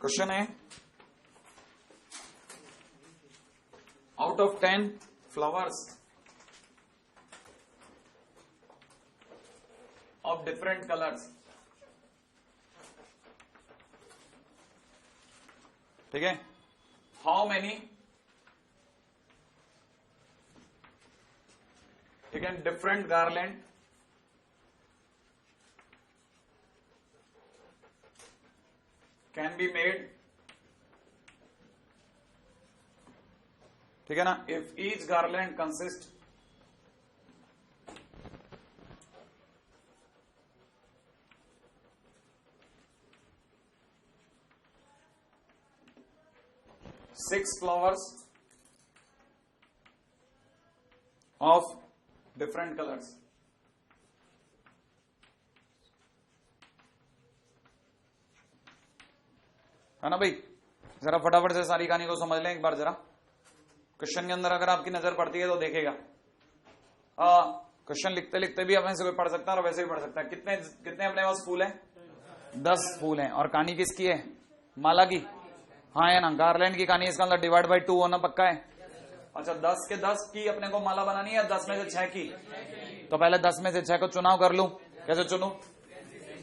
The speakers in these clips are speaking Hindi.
क्वेश्चन है, out of 10 flowers of different colours, ठीक है, हाउ मेनी, ठीक है, different garland can be made, ठीक है ना, if each garland consist six flowers of different colors. है ना भाई, जरा फटाफट से सारी कहानी को समझ लें एक बार जरा। क्वेश्चन के अंदर अगर आपकी नजर पड़ती है तो देखेगा, क्वेश्चन लिखते लिखते भी अपने से कोई पढ़ सकता है और वैसे भी पढ़ सकता है। कितने कितने अपने पास फूल हैं? 10 फूल हैं। और कहानी किसकी है? माला की। हाँ है ना, गार्लैंड की कहानी। इसका अंदर डिवाइड बाई 2 होना पक्का है। अच्छा, 10 के 10 की अपने को माला बनानी है, 10 में से 6 की। तो पहले 10 में से 6 को चुनाव कर लूं। कैसे चुनूं?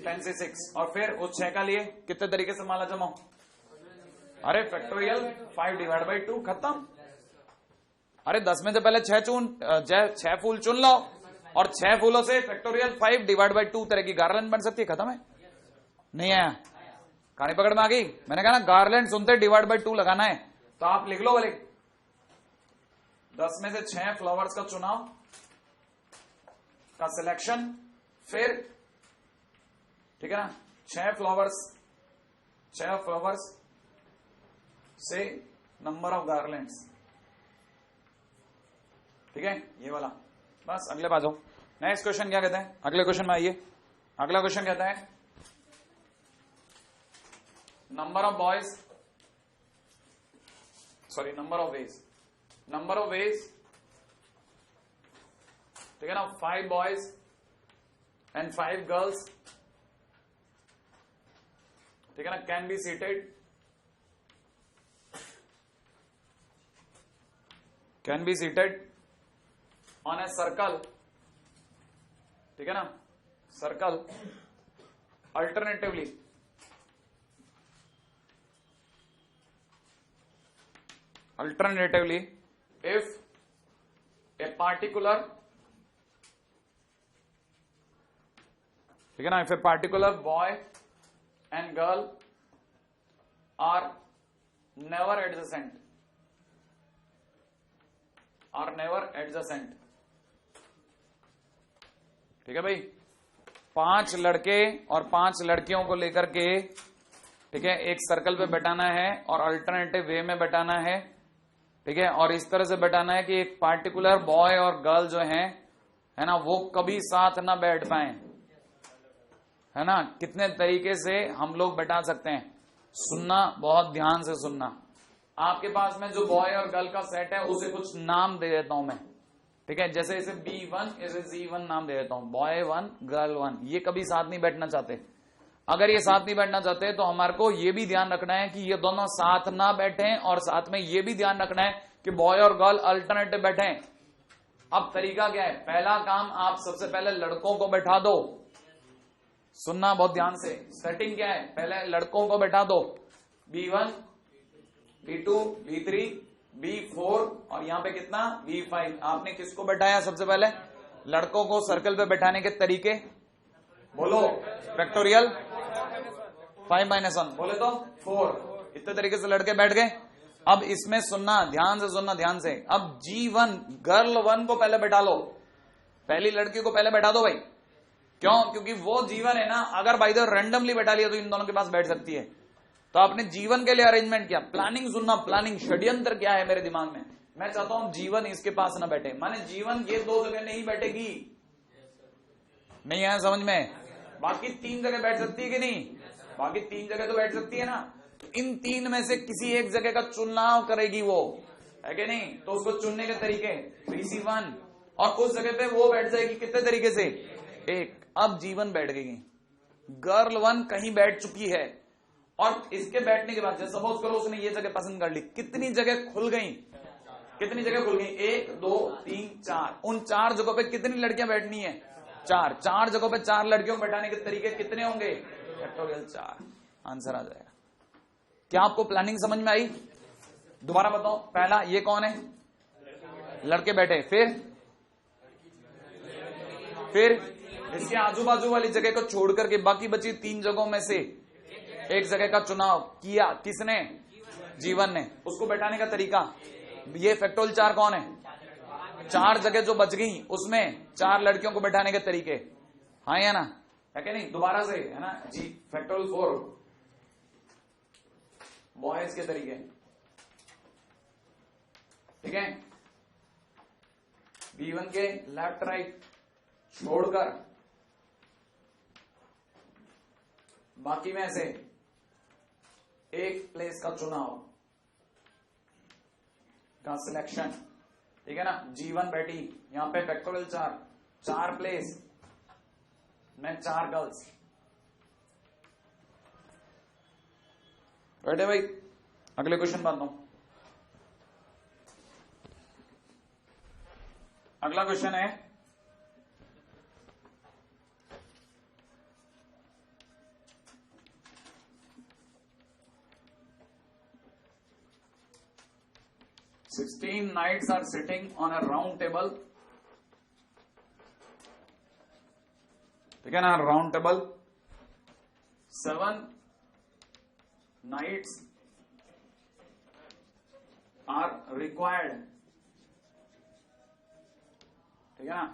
10 से 6। और फिर उस 6 का लिए कितने तरीके से माला जमाओ? अरे फैक्टोरियल 5 डिवाइड बाई 2, खत्म। अरे 10 में से पहले 6 फूल चुन लो और 6 फूलों से फैक्टोरियल 5 डिवाइड बाई 2 तरह की गार्लैंड बन सकती है। खत्म है। नहीं आया? कहानी पकड़ में आ गई? मैंने कहा ना, गार्लैंड सुनते डिवाइड बाई 2 लगाना है। तो आप लिख लो बोले 10 में से 6 फ्लावर्स का चुनाव का सिलेक्शन, फिर ठीक है ना, 6 फ्लावर्स से नंबर ऑफ गार्लैंड्स, ठीक है, ये वाला। बस अगले बात हो। नेक्स्ट क्वेश्चन क्या कहता है? अगले क्वेश्चन में आइए। अगला क्वेश्चन कहता है नंबर ऑफ वेज, ठीक है ना, 5 बॉयज एंड 5 गर्ल्स, ठीक है ना, can be seated on a circle, ठीक है ना, circle alternatively if a particular, ठीक है ना, if a particular boy and girl are never adjacent, ठीक है भाई, 5 लड़के और 5 लड़कियों को लेकर के, ठीक है, एक सर्कल पे बैठाना है और अल्टरनेटिव वे में बैठाना है, ठीक है, और इस तरह से बैठाना है कि एक पार्टिकुलर बॉय और गर्ल जो है ना, वो कभी साथ ना बैठ पाए, है ना। कितने तरीके से हम लोग बैठा सकते हैं? सुनना, बहुत ध्यान से सुनना। आपके पास में जो बॉय और गर्ल का सेट है उसे कुछ नाम दे देता हूं मैं, ठीक है, जैसे इसे B1, इसे C1 नाम दे देता हूं। बॉय 1, गर्ल 1, ये कभी साथ नहीं बैठना चाहते। अगर ये साथ नहीं बैठना चाहते तो हमारे को ये भी ध्यान रखना है कि ये दोनों साथ ना बैठे, और साथ में ये भी ध्यान रखना है कि बॉय और गर्ल अल्टरनेटिव बैठे। अब तरीका क्या है? पहला काम, आप सबसे पहले लड़कों को बैठा दो। सुनना बहुत ध्यान से। सेटिंग क्या है? पहले लड़कों को बैठा दो, B1, B2, B3, B4 और यहाँ पे कितना? B5। आपने किसको बैठाया? सबसे पहले लड़कों को। सर्कल पे बैठाने के तरीके बोलो। फैक्टोरियल 5 - 1 बोले तो 4। इतने तरीके से लड़के बैठ गए। अब इसमें सुनना, ध्यान से सुनना, ध्यान से। अब G1, गर्ल 1 को पहले बैठा लो। पहली लड़की को पहले बैठा दो भाई। क्यों? क्योंकि वो G1 है ना, अगर बाय द रैंडमली बैठा लिया तो इन दोनों के पास बैठ सकती है। तो आपने G1 के लिए अरेंजमेंट किया। प्लानिंग सुनना, प्लानिंग, षड्यंत्र क्या है मेरे दिमाग में। मैं चाहता हूं G1 इसके पास ना बैठे, माने G1 ये 2 जगह नहीं बैठेगी। नहीं आया समझ में? बाकी 3 जगह बैठ सकती है कि नहीं? बाकी 3 जगह तो बैठ सकती है ना। तो इन 3 में से किसी एक जगह का चुनाव करेगी वो, है कि नहीं? तो उसको चुनने के तरीके BC1, और उस जगह पे वो बैठ जाएगी कितने तरीके से? 1। अब G1 बैठ गई। गर्ल 1 कहीं बैठ चुकी है और इसके बैठने के बाद सपोज करो उसने ये जगह पसंद कर ली, कितनी जगह खुल गई, कितनी जगह खुल गई, 1 2 3 4, उन 4 जगहों पे कितनी लड़कियां बैठनी है, 4, 4 जगहों पे 4 लड़कियों को बैठाने के तरीके कितने होंगे, फैक्टोरियल 4, आंसर आ जाएगा। क्या आपको प्लानिंग समझ में आई? दोबारा बताओ, पहला ये कौन है, लड़के बैठे, फिर इसके आजू बाजू वाली जगह को छोड़ करके बाकी बची 3 जगहों में से एक जगह का चुनाव किया किसने, जीवन ने, उसको बैठाने का तरीका, ये फैक्टोरियल 4 कौन है, 4 जगह जो बच गई उसमें 4 लड़कियों को बैठाने के तरीके, हाँ या ना, है कि नहीं, दोबारा से है ना जी, फैक्टोरियल 4 बॉयज के तरीके, ठीक है, B1 के लेफ्ट राइट छोड़कर बाकी में से एक प्लेस का चुनाव का सिलेक्शन, ठीक है ना, G1 बैठी यहां पे फैक्टोरियल 4 प्लेस में 4 गर्ल्स बैठे। भाई अगले क्वेश्चन बात हूं, अगला क्वेश्चन है "16 knights are sitting on a round table", ठीक है ना, round table, 7 knights are required, ठीक है ना,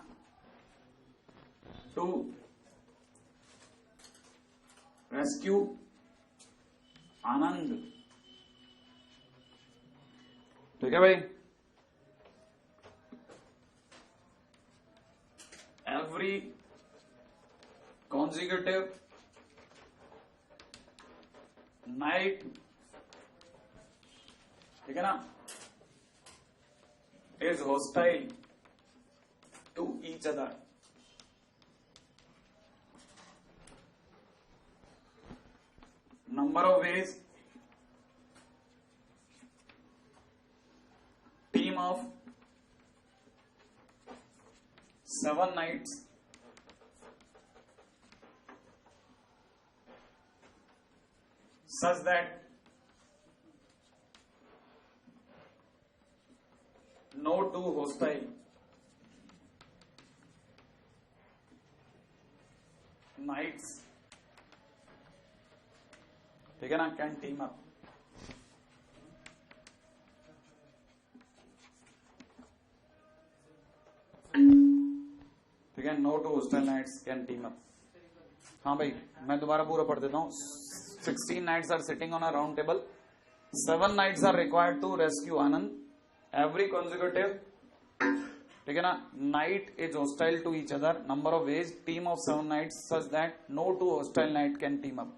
टू रेस्क्यू आनंद, ठीक है भाई, एवरी consecutive night, ठीक है ना, is hostile to each other, number of ways team of 7 knights such that no two hostile knights, ठीक है ना, can team up, ठीक है, no two hostile knights can team up। हाँ भाई मैं दोबारा पूरा पढ़ देता हूँ, 16 knights are sitting on a round table, 7 knights are required to rescue Anand, every consecutive, ठीक है ना, knight is hostile to each other, number of ways team of 7 knights such that no two hostile knight can team up।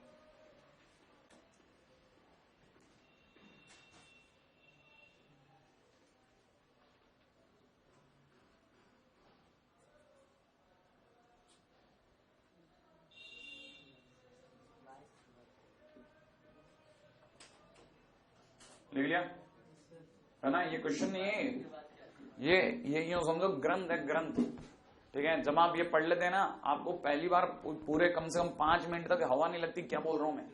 लिख लिया है ना, ये क्वेश्चन नहीं है, ये यूं समझो ग्रंथ है, ग्रंथ, ठीक है, जब आप ये पढ़ लेते हैं ना, आपको पहली बार पूरे कम से कम 5 मिनट तक हवा नहीं लगती क्या बोल रहा हूं मैं,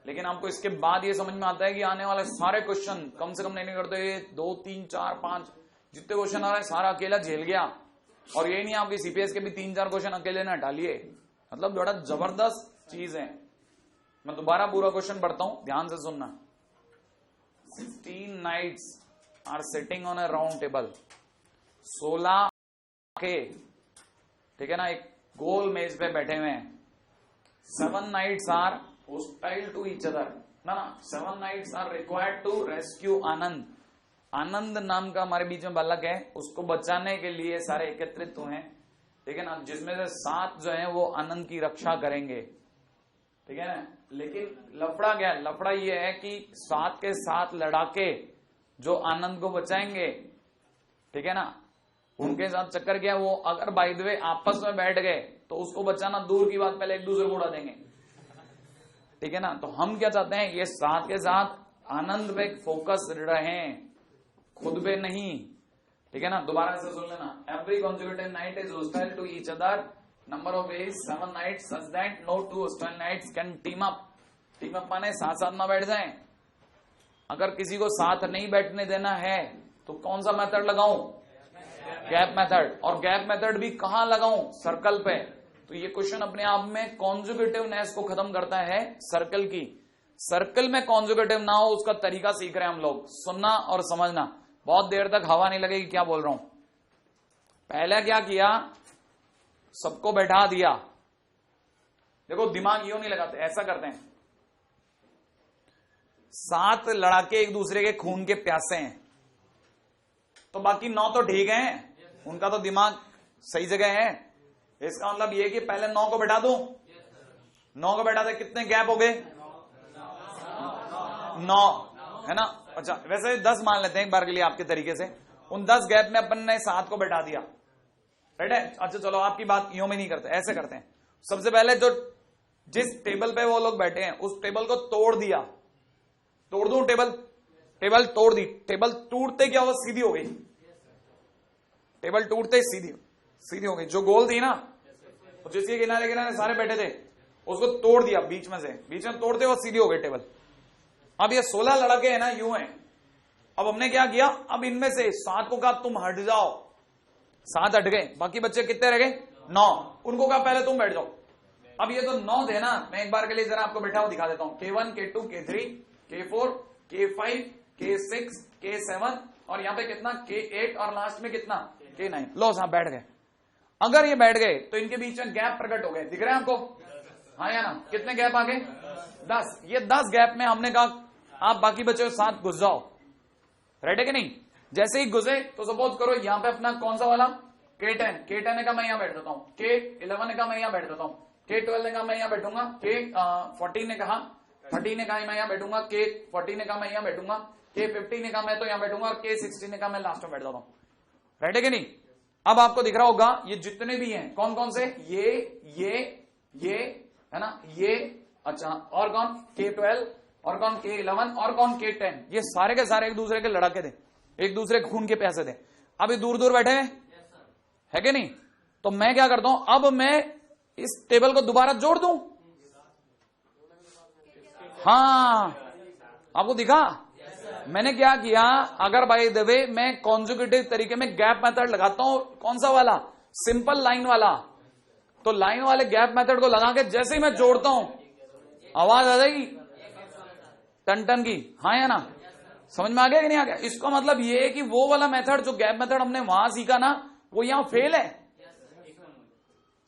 लेकिन आपको इसके बाद ये समझ में आता है कि आने वाले सारे क्वेश्चन कम से कम नहीं करते, 2 3 4 5 जितने क्वेश्चन आ रहे हैं सारा अकेला झेल गया, और ये नहीं आपके सीपीएस के भी 3 4 क्वेश्चन अकेले ना डालिए, मतलब बड़ा जबरदस्त चीज है। मैं दोबारा पूरा क्वेश्चन पढ़ता हूं, ध्यान से सुनना। 16 knights are sitting on a round table, 16 के, ठीक है ना, एक गोल मेज पे बैठे हुए हैं। 7 knights are hostile to each other, ना 7 knights are required to rescue आनंद। आनंद नाम का हमारे बीच में बालक है, उसको बचाने के लिए सारे एकत्रित हुए हैं, ठीक है ना, जिसमें से 7 जो है वो आनंद की रक्षा करेंगे, ठीक है ना। लेकिन लफड़ा क्या है, लफड़ा ये है कि 7 के 7 लड़ाके जो आनंद को बचाएंगे, ठीक है ना, उनके साथ चक्कर क्या है, वो अगर बाय द वे आपस में बैठ गए तो उसको बचाना दूर की बात, पहले एक दूसरे को उड़ा देंगे, ठीक है ना। तो हम क्या चाहते हैं, ये साथ के साथ आनंद पे फोकस रहें, खुद पे नहीं, ठीक है ना। दोबारा से सुन लेना, every conjugative knight is hostile to each other, number of is 7 knights such that no 2 hostile knights can team up. Team up माने साथ साथ ना बैठ जाएं। अगर किसी को साथ नहीं बैठने देना है तो कौन सा मेथड लगाऊं, गैप मेथड। और गैप मेथड भी कहां लगाऊं, सर्कल पे। तो ये क्वेश्चन अपने आप में कॉन्जुगेटिवनेस को खत्म करता है, सर्कल की। सर्कल में कॉन्जुगेटिव ना हो उसका तरीका सीख रहे हैं हम लोग, सुनना और समझना। बहुत देर तक हवा नहीं लगेगी क्या बोल रहा हूं। पहले क्या किया, सबको बैठा दिया। देखो दिमाग यूं नहीं लगाते, ऐसा करते हैं, 7 लड़ाके एक दूसरे के खून के प्यासे हैं, तो बाकी 9 तो ठीक हैं, उनका तो दिमाग सही जगह है। इसका मतलब ये कि पहले 9 को बैठा दूं, 9 को बैठा दे, कितने गैप हो गए, 9 है ना। अच्छा वैसे 10 मान लेते हैं एक बार के लिए आपके तरीके से। उन 10 गैप में अपन ने 7 को बैठा दिया, राइट है। अच्छा चलो आपकी बात यूं में नहीं करते, ऐसे करते हैं। सबसे पहले जो जिस टेबल पे वो लोग बैठे हैं उस टेबल को तोड़ दिया, तोड़ दूं टेबल, टेबल तोड़ दी। टेबल टूटते क्या हुआ, सीधी हो गई। टेबल टूटते सीधी सीधी हो गई। जो गोल थी ना, तो जिसके किनारे किनारे सारे बैठे थे उसको तोड़ दिया बीच में से, बीच में तोड़ते हुए सीधी हो गई टेबल। अब ये 16 लड़के हैं ना, यूं हैं। अब हमने क्या किया, अब इनमें से 7 को कहा तुम हट जाओ, 7 हट गए, बाकी बच्चे कितने रह गए, 9। उनको कहा पहले तुम बैठ जाओ। अब ये तो 9 थे ना, मैं एक बार के लिए जरा आपको बैठा हुआ दिखा देता हूं। K1 K2 K3 K4 K5 K6 K7 और यहां पे कितना K8 और लास्ट में कितना K9। लो साहब बैठ गए। अगर ये बैठ गए तो इनके बीच में गैप प्रकट हो गए, दिख रहे हैं आपको, हाँ या ना। कितने गैप आ गए, 10। ये 10 गैप में हमने कहा आप बाकी बच्चों के साथ घुस जाओ, राइट है कि नहीं। जैसे ही घुसे तो सपोज करो यहां पे अपना कौन सा वाला K10, K10 ने कहा मैं यहां बैठ जाता हूं, K11 ने कहा मैं यहां बैठ जाता हूं, K12 ने कहा मैं यहां बैठूंगा, K14 ने कहा, 13 ने कहा मैं यहां बैठूंगा, K14 ने कहा मैं यहां बैठूंगा, K15 ने कहा मैं तो यहां बैठूंगा और K16 ने कहा मैं लास्ट में बैठ जाता हूं, राइट है कि नहीं। अब आपको दिख रहा होगा ये जितने भी हैं कौन कौन से, ये है ना, ये अच्छा, और कौन K12 और कौन K11 और कौन K10, ये सारे के सारे एक दूसरे के लड़ाके थे, एक दूसरे के खून के प्यासे थे। अभी दूर दूर बैठे हैं, है कि नहीं। तो मैं क्या करता हूं, अब मैं इस टेबल को दोबारा जोड़ दूं। हाँ आपको दिखा मैंने क्या किया। अगर बाय द वे मैं कॉन्जुगेटिव तरीके में गैप मेथड लगाता हूं, कौन सा वाला, सिंपल लाइन वाला, तो लाइन वाले गैप मेथड को लगा के जैसे ही मैं जोड़ता हूं आवाज आ जाएगी टन टन की, हाँ या ना। समझ में आ गया कि नहीं आ गया। इसका मतलब ये है कि वो वाला मेथड जो गैप मेथड हमने वहां सीखा ना, वो यहां फेल है।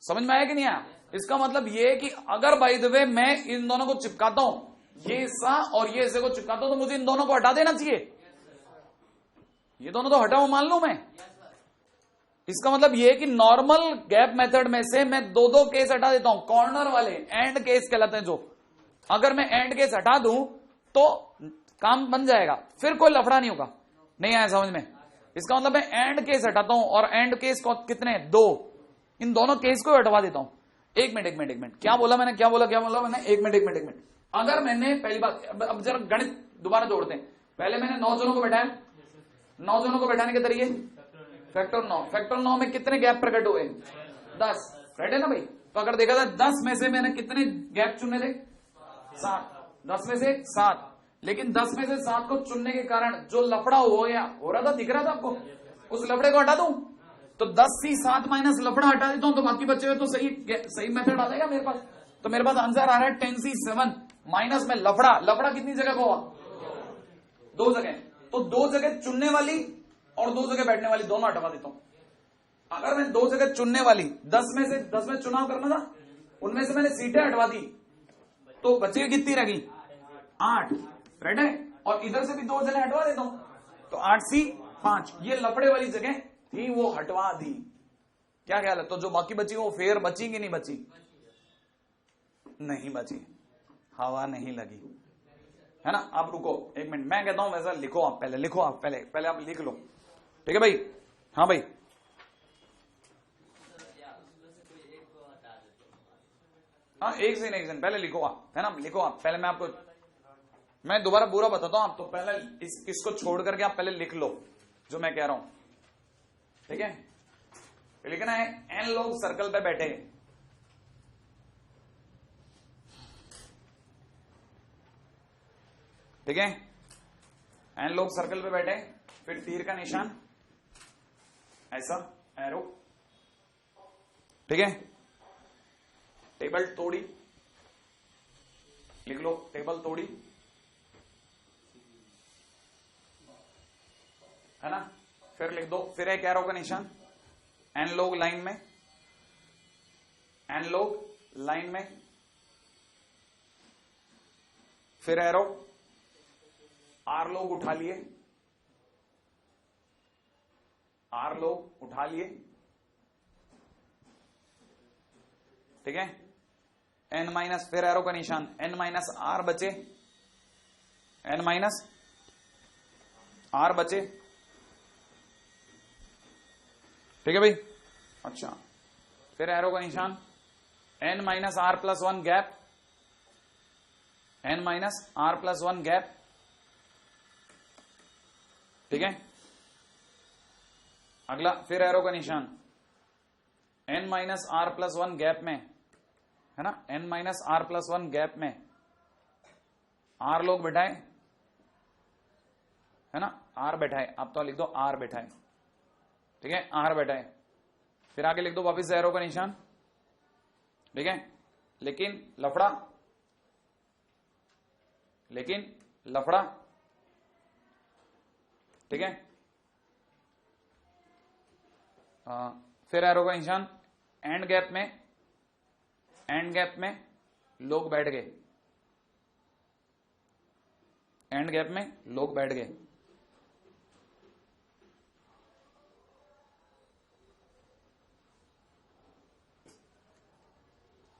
समझ में आया कि नहीं आया। इसका मतलब ये है कि अगर बाय द वे मैं इन दोनों को चिपकाता हूं, ये हिस्सा और ये हिस्से को चिपकाता हूं, तो मुझे इन दोनों को हटा देना चाहिए। ये दोनों तो हटाऊं मान लू मैं। इसका मतलब ये है कि नॉर्मल गैप मेथड में से मैं 2-2 केस हटा देता हूं, कॉर्नर वाले एंड केस कहलाते हैं जो। अगर मैं एंड केस हटा दूं तो काम बन जाएगा, फिर कोई लफड़ा नहीं होगा। नहीं आया समझ में। इसका मतलब मैं एंड केस हटाता हूं और एंड केस को कितने, 2, इन दोनों केस को हटवा देता हूं। एक मिनट क्या बोला मैंने, क्या बोला मैंने, एक मिनट। अगर मैंने पहली बात, अब जरा गणित दोबारा जोड़ते हैं। पहले मैंने 9 जनों को बैठाया, 9 जनों को बैठाने के तरीके फैक्टर 9, फैक्टर 9 में कितने गैप प्रकट हुए, 10, राइट है ना भाई। तो अगर देखा जाए 10 में से मैंने कितने गैप चुने थे, 7, 10 में से 7। लेकिन 10 में से 7 को चुनने के कारण जो लफड़ा हो रहा था, दिख रहा था आपको, उस लफड़े को हटा दूं तो 10 से 7 माइनस लफड़ा हटा देता हूं तो बाकी बचे हुए तो सही मेथड आ जाएगा मेरे पास। तो मेरे पास आंसर आ रहा है 10 से 7 माइनस में लफड़ा कितनी जगह को हुआ, 2 जगह। तो 2 जगह चुनने वाली और 2 जगह बैठने वाली दोनों हटवा देता हूं। अगर मैं 2 जगह चुनने वाली 10 में चुनाव करना था, उनमें से मैंने सीटें हटवा दी तो बचे कितनी रह गई, 8, राइट है। और इधर से भी 2 जगह हटवा देता हूं तो 8 से 5, ये लफड़े वाली जगह थी वो हटवा दी। क्या ख्याल है। तो जो बाकी बची वो फेयर बची कि नहीं बची, नहीं बची, हवा नहीं लगी, है ना। आप रुको एक मिनट, मैं कहता हूं वैसा लिखो आप, पहले लिखो आप, पहले आप लिख लो, ठीक है भाई। हाँ भाई हाँ एक सेकंड पहले लिखो आप, है ना, लिखो आप पहले, मैं दोबारा पूरा बताता हूं आप, तो पहले इसको छोड़ करके आप पहले लिख लो जो मैं कह रहा हूं, ठीक है। लिखना है n लोग सर्कल पे बैठे, ठीक है, n लोग सर्कल पे बैठे, फिर तीर का निशान ऐसा एरो, ठीक है। टेबल तोड़ी, लिख लो टेबल तोड़ी, है ना, फिर लिख दो, फिर एक एरो का निशान, n लोग लाइन में, n लोग लाइन में, फिर एरो, r लोग उठा लिए, r लोग उठा लिए, ठीक है, n माइनस, फिर एरो का निशान, n माइनस r बचे, n माइनस r बचे, ठीक है भाई। अच्छा, फिर एरो का निशान, n minus r plus 1 gap, n minus r plus 1 gap, ठीक है। अगला फिर एरो का निशान, n minus r plus 1 gap में, है ना, n minus r plus 1 gap में r लोग बैठाए, है ना, r बैठाए, आप तो लिख दो r बैठाए, ठीक है, r बैठाए, फिर आगे लिख दो वापिस से एरो का निशान, ठीक है। लेकिन लफड़ा, ठीक है, फिर एरो का निशान, एंड गैप में लोग बैठ गए, एंड गैप में लोग बैठ गए,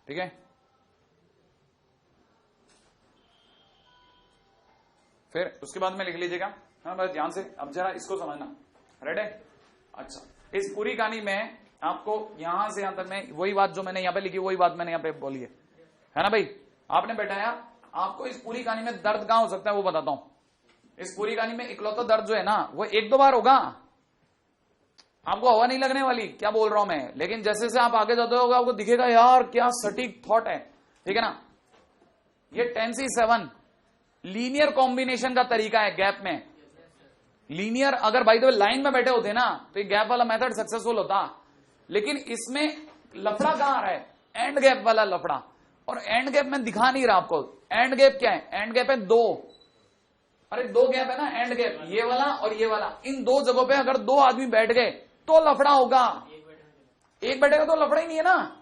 ठीक है। फिर उसके बाद में लिख लीजिएगा, हाँ बस ध्यान से, अब जरा इसको समझना, रेडी। अच्छा, इस पूरी कहानी में आपको यहां से यहां तक में वही बात जो मैंने यहां पे लिखी, वही बात मैंने यहां पे बोली है ना भाई। आपने बैठाया, आपको इस पूरी कहानी में दर्द कहां हो सकता है वो बताता हूं। इस पूरी कहानी में इकलौता दर्द जो है ना वो एक दो बार होगा, आपको हवा नहीं लगने वाली, क्या बोल रहा हूं मैं, लेकिन जैसे जैसे आप आगे जाते हो आपको दिखेगा यार क्या सटीक थॉट है, ठीक है ना। ये 10C7 लीनियर कॉम्बिनेशन का तरीका है गैप में, लीनियर, अगर बाय द वे लाइन में बैठे होते ना तो ये गैप वाला मेथड सक्सेसफुल होता, लेकिन इसमें लफड़ा कहां आ रहा है, एंड गैप वाला लफड़ा, और एंड गैप में दिखा नहीं रहा आपको। एंड गैप क्या है, एंड गैप है दो, अरे दो गैप है ना एंड गैप, ये वाला और ये वाला, इन दो जगहों पे अगर दो आदमी बैठ गए तो लफड़ा होगा, एक बैठेगा तो लफड़ा ही नहीं है ना।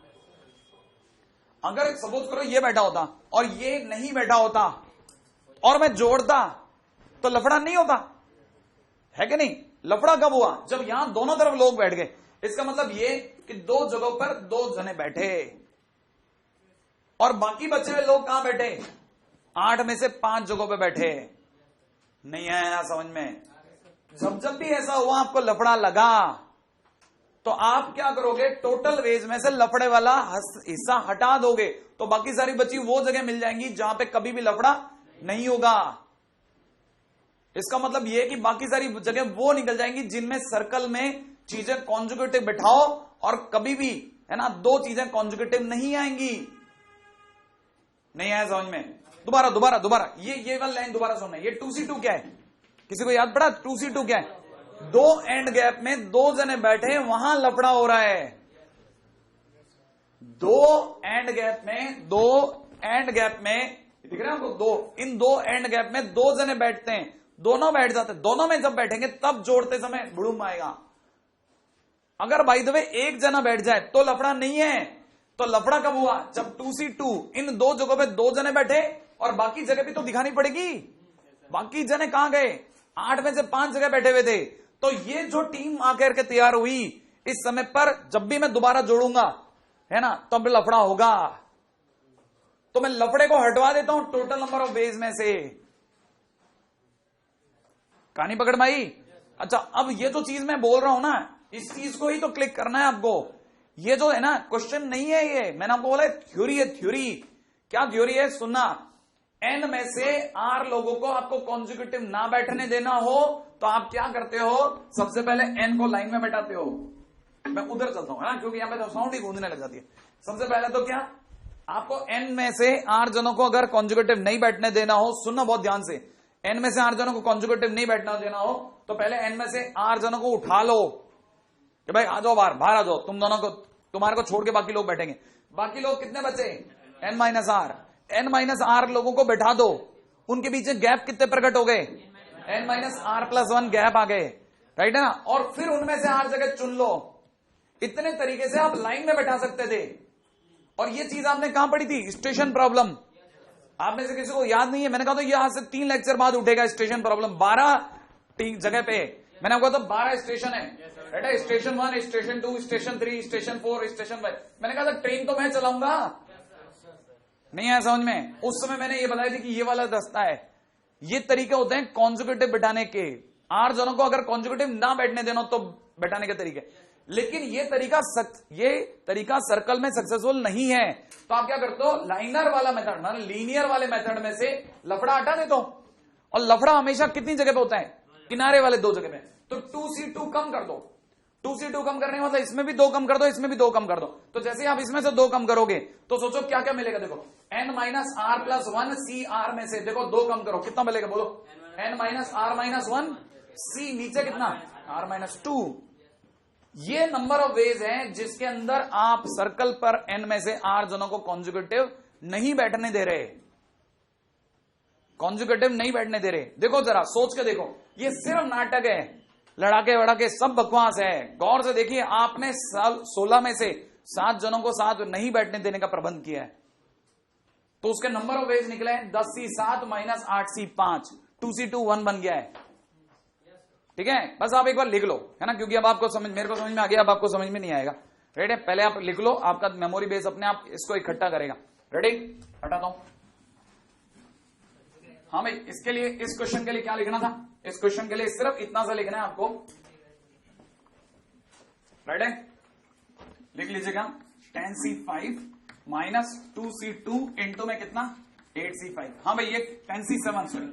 अगर सपोज करो ये बैठा होता और ये नहीं बैठा होता और मैं जोड़ता तो लफड़ा नहीं होता है कि नहीं। लफड़ा कब हुआ, जब यहां दोनों तरफ लोग बैठ गए, इसका मतलब ये कि दो जगहों पर दो जने बैठे और बाकी बचे हुए लोग कहां बैठे, 8 में से 5 जगहों पे बैठे। नहीं आया समझ में। जब भी ऐसा हुआ आपको लफड़ा लगा तो आप क्या करोगे, टोटल वेज में से लफड़े वाला हिस्सा हटा दोगे तो बाकी सारी बची वो जगह मिल जाएंगी जहां पे कभी भी लफड़ा नहीं होगा। इसका मतलब यह कि बाकी सारी जगह वो निकल जाएंगी जिनमें सर्कल में चीजें कॉन्जुगेटिव बिठाओ और कभी भी, है ना, दो चीजें कॉन्जुगेटिव नहीं आएंगी। नहीं आया समझ में। दोबारा ये वाला लाइन दोबारा सुनना। ये 2C2 क्या है, किसी को याद पड़ा 2C2 क्या है, दो एंड गैप में दो जने बैठे वहां लफड़ा हो रहा है। दो एंड गैप में दिख रहा है आपको, दो, इन दो एंड गैप में दो जने बैठते हैं, दोनों बैठ जाते हैं, दोनों में जब बैठेंगे तब जोड़ते समय बुड़ूम आएगा। अगर बाय द वे एक जना बैठ जाए तो लफड़ा नहीं है। तो लफड़ा कब हुआ, जब 2C2 इन दो जगहों पे दो जने बैठे और बाकी जगह भी तो दिखानी पड़ेगी। बाकी जने कहां गए, 8 में से 5 जगह बैठे हुए थे। तो ये जो टीम आकर के तैयार हुई, इस समय पर जब भी मैं दोबारा जोड़ूंगा, है ना, तब लफड़ा होगा। तो मैं लफड़े को हटवा देता हूं टोटल नंबर ऑफ वेज में से। कहानी पकड़ में आई। अच्छा, अब ये जो चीज मैं बोल रहा हूं ना, इस चीज को ही तो क्लिक करना है आपको ये जो है ना क्वेश्चन नहीं है, ये मैंने आपको बोला थ्योरी है, थ्योरी। क्या थ्योरी है? सुनना, एन में से आर लोगों को आपको कॉन्जिक्यूटिव ना बैठने देना हो तो आप क्या करते हो? सबसे पहले एन को लाइन में बैठाते हो। मैं उधर चलता हूं ना, क्योंकि यहां पे तो साउंड ही गूंजने लग जाती है। सबसे पहले तो क्या, आपको एन में से आर जनों को अगर कॉन्जुगेटिव नहीं बैठने देना हो, सुनना बहुत ध्यान से, एन में से आर जनों को कॉन्जुगेटिव नहीं बैठना देना हो तो पहले एन में से आर जनों को उठा लो कि भाई आ जाओ बाहर, बाहर आ जाओ, तुम दोनों को, तुम्हारे को छोड़ के बाकी लोग बैठेंगे। बाकी लोग कितने बचे? N minus R. N minus R लोगों को बैठा दो, उनके बीच गैप कितने प्रकट हो गए? N minus R plus 1 gap आ गए, राइट है ना। और फिर उनमें से आर जगह चुन लो। इतने तरीके से आप लाइन में बैठा सकते थे। और ये चीज आपने कहां पढ़ी थी? Station problem. आप में से किसी को याद नहीं है? मैंने कहा तो ये आज से 3 लेक्चर बाद उठेगा स्टेशन प्रॉब्लम। 12 जगह पे मैंने आपको तो 12 स्टेशन है, राइट है। Station 1, station 2, station 3, station 4, station 5। मैंने कहा था ट्रेन तो मैं चलाऊंगा, नहीं आया समझ में? उस समय मैंने ये बताया थी कि ये वाला रास्ता है। ये तरीके होते हैं कॉन्जुगेटिव बैठाने के। आर जनों को अगर कॉन्जुगेटिव ना बैठने देना तो बैठाने के तरीके। लेकिन ये तरीका सर्कल में सक्सेसफुल नहीं है। तो आप क्या करते हो? लाइनर वाला मेथड, मतलब लीनियर वाले मेथड में से लफड़ा हटा देते हो। और लफड़ा हमेशा कितनी जगह पे होता है? किनारे वाले 2 जगह पे। तो 2C2 कम कर दो। 2C2 कम करने का मतलब इसमें भी 2 कम कर दो, इसमें भी 2 कम कर दो। तो जैसे आप इसमें से 2 कम करोगे तो सोचो क्या क्या मिलेगा। देखो n minus R plus 1 C R में से देखो 2 कम करो, कितना मिलेगा? बोलो n माइनस आर माइनस 1 सी, नीचे कितना? r minus 2। ये नंबर ऑफ वेज है जिसके अंदर आप सर्कल पर n में से r जनों को कॉन्जुगेटिव नहीं बैठने दे रहे, कॉन्जुगेटिव नहीं बैठने दे रहे। देखो जरा सोच के देखो, ये सिर्फ नाटक है, लड़ाके वड़ाके सब बकवास है। गौर से देखिए, आपने 16 में से 7 जनों को साथ नहीं बैठने देने का प्रबंध किया है, तो उसके नंबर ऑफ वेज निकले 10C 7 माइनस 8C 5, 2C2 1 बन गया है। ठीक है, बस आप एक बार लिख लो, है ना, क्योंकि अब आपको समझ, मेरे को समझ में आ गया, अब आपको समझ में नहीं आएगा। रेडी है? पहले आप लिख लो, आपका मेमोरी बेस अपने आप इसको इकट्ठा करेगा। रेडी? हटाता हूं। हाँ भाई, इसके लिए, इस क्वेश्चन के लिए क्या लिखना था? इस क्वेश्चन के लिए सिर्फ इतना सा लिखना है आपको, राइट है? लिख लीजिएगा 10C5 माइनस 2C2 इंटू में कितना? 8C5। हाँ भाई, ये 10C7, सॉरी,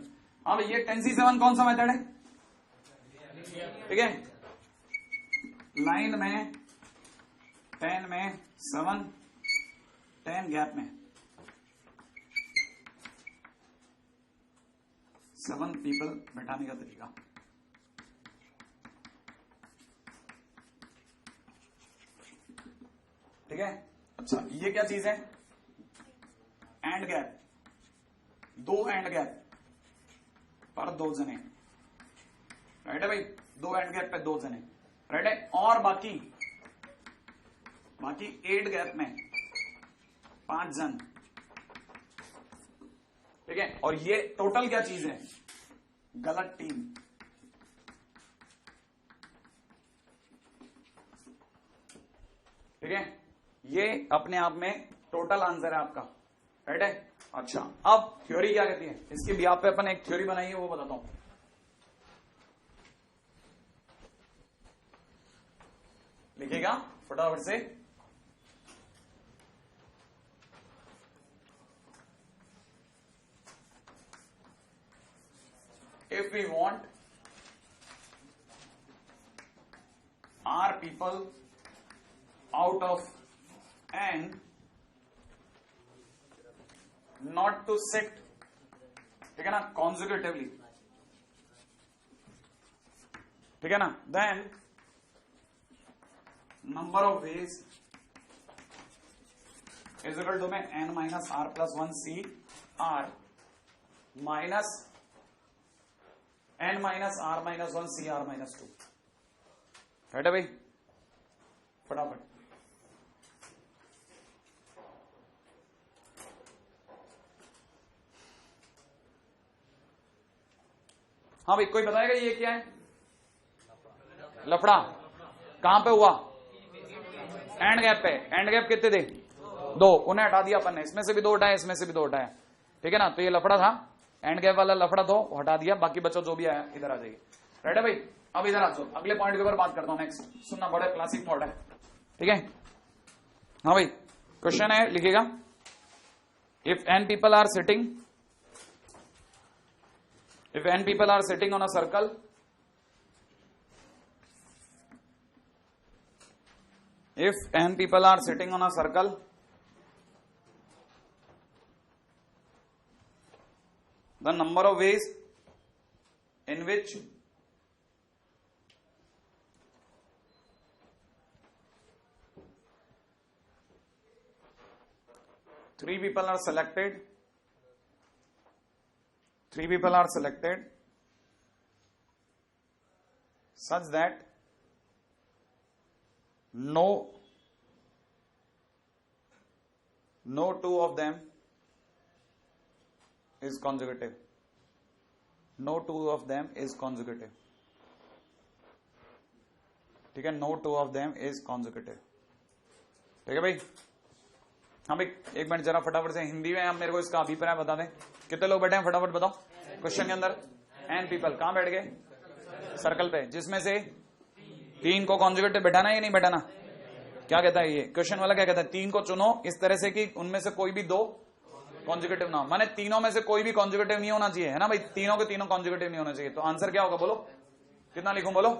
हाँ भाई ये 10C7 कौन सा मेथड है? ठीक है, लाइन में 10 में 7, 10 गैप में 7 पीपल बैठाने का तरीका। ठीक है, अच्छा ये क्या चीज है? एंड गैप, 2 एंड गैप पर 2 जने, राइट है भाई? 2 एंड गैप पे 2 जने, राइट है? और बाकी 8 गैप में 5 जन। ठीक है, और ये टोटल क्या चीज है? गलत टीम। ठीक है, ये अपने आप में टोटल आंसर है आपका, राइट है? अच्छा, अब थ्योरी क्या कहती है? इसके बिहाफ पे अपन एक थ्योरी बनाई है, वो बताता हूं। लिखिएगा फटाफट से। If we want R people out of N not to sit, ठीक है ना, consecutively, ठीक है ना, then number of ways is equal to में n minus r plus 1 c r minus n minus r minus 1 c r minus 2, right है भाई? फटाफट। हाँ भाई, कोई बताएगा ये क्या है? लफड़ा कहां पे हुआ? एंड गैप पे। एंड गैप कितने थे? 2, उन्हें हटा दिया अपन ने। इसमें से भी 2 हटाया, इसमें से भी 2 हटाया, ठीक है ना? तो ये लफड़ा था, एंड गैप वाला लफड़ा तो हटा दिया, बाकी बच्चों जो भी आया इधर आ जाइए, राइट है भाई? अब इधर आ जाओ, अगले पॉइंट के ऊपर बात करता हूं। नेक्स्ट सुनना, बड़ा क्लासिक थॉट है, ठीक है? हाँ भाई, क्वेश्चन है, लिखिएगा। If n people are sitting, if n people are sitting on a circle, if n people are sitting on a circle, the number of ways in which three people are selected such that no two of them is consecutive. No two of them is consecutive. ठीक है, no two of them is consecutive. ठीक है भाई। हाँ भाई, एक मिनट जरा फटाफट से हिंदी में आप मेरे को इसका अभिप्राय बता दें। कितने लोग बैठे हैं फटाफट बताओ। क्वेश्चन के अंदर n पीपल कहां बैठ गए? सर्कल पे, जिसमें से 3 को कॉन्जुगेटिव बैठाना है या नहीं बैठाना? क्या कहता है ये क्वेश्चन वाला? क्या कहता है? 3 को चुनो इस तरह से कि उनमें से कोई भी 2 कॉन्जुगेटिव ना हो, माने तीनों में से कोई भी कॉन्जुगेटिव नहीं होना चाहिए, है ना भाई? तीनों के तीनों कॉन्जुगेटिव नहीं होना चाहिए। तो आंसर क्या होगा बोलो? कितना लिखूं बोलो?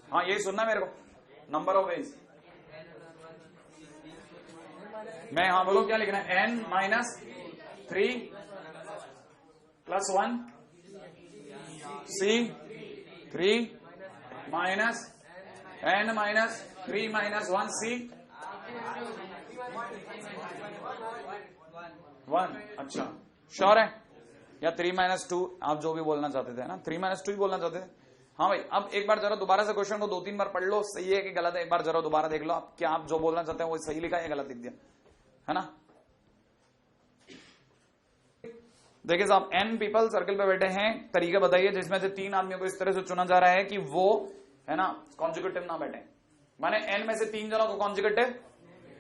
हाँ यही सुनना मेरे को। नंबर ऑफ वेज मैं, हाँ बोलो क्या लिखना है? n minus 3 plus 1 c 3 minus n minus 3 minus 1 c 1। अच्छा श्योर है? या 3 माइनस 2 आप जो भी बोलना चाहते थे ना, 3 माइनस 2 ही बोलना चाहते थे। हाँ भाई, अब एक बार जरा दोबारा से क्वेश्चन को 2-3 बार पढ़ लो, सही है कि गलत है एक बार जरा दोबारा देख लो आप, क्या आप जो बोलना चाहते हैं वो सही लिखा है या गलत लिख दिया, है ना? देखिए साहब, n पीपल सर्कल पे बैठे हैं, तरीका बताइए जिसमें से 3 आदमियों को इस तरह से चुना जा रहा है कि वो, है ना, कॉन्जुगेटिव ना बैठे। माने n में से 3 जनों को कॉन्जुगेटिव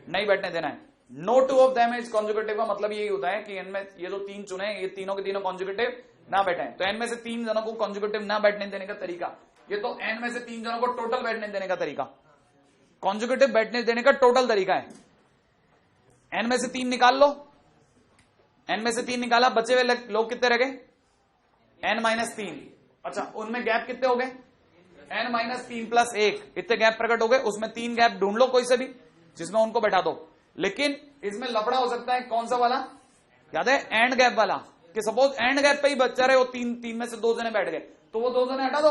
नहीं बैठने देना है। No two of them is conjugative का मतलब यही होता है कि n में ये जो 3 चुने, ये तीनों के तीनों कॉन्जुगेटिव ना बैठे। तो n में से 3 जनों को कॉन्जुगेटिव ना बैठने देने का तरीका, ये तो n में से 3 जनों को टोटल बैठने देने का तरीका, कॉन्जुगेटिव बैठने देने का टोटल तरीका है। n में से 3 निकाल लो, n में से 3 निकाला, बचे हुए लोग कितने रह गए? n minus 3। अच्छा, उनमें गैप कितने हो गए? n माइनस 3 प्लस 1, इतने गैप प्रकट हो गए। उसमें 3 गैप ढूंढ लो कोई से भी जिसमें उनको बैठा दो। लेकिन इसमें लफड़ा हो सकता है, कौन सा वाला याद है? एंड गैप वाला, कि सपोज एंड गैप पे ही बच्चा रहे, वो 3 में से 2 जने बैठ गए, तो वो 2 जने हटा दो,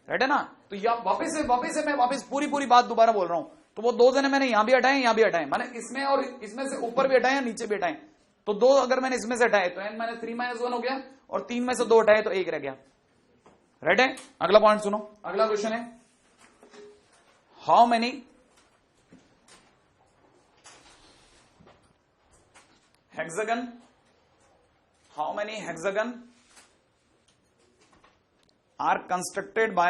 राइट है ना? तो वापिस से मैं पूरी बात दोबारा बोल रहा हूं। तो वो 2 जने मैंने यहां भी हटाए, यहां भी हटाए, माने इसमें और इसमें से ऊपर भी हटाए या नीचे भी हटाए। तो 2 अगर मैंने इसमें से हटाए तो n माइनस 3 माइनस 1 हो गया, और 3 में से 2 हटाए तो 1 रह गया, राइट है? अगला पॉइंट सुनो, अगला क्वेश्चन है, how many hexagon are constructed by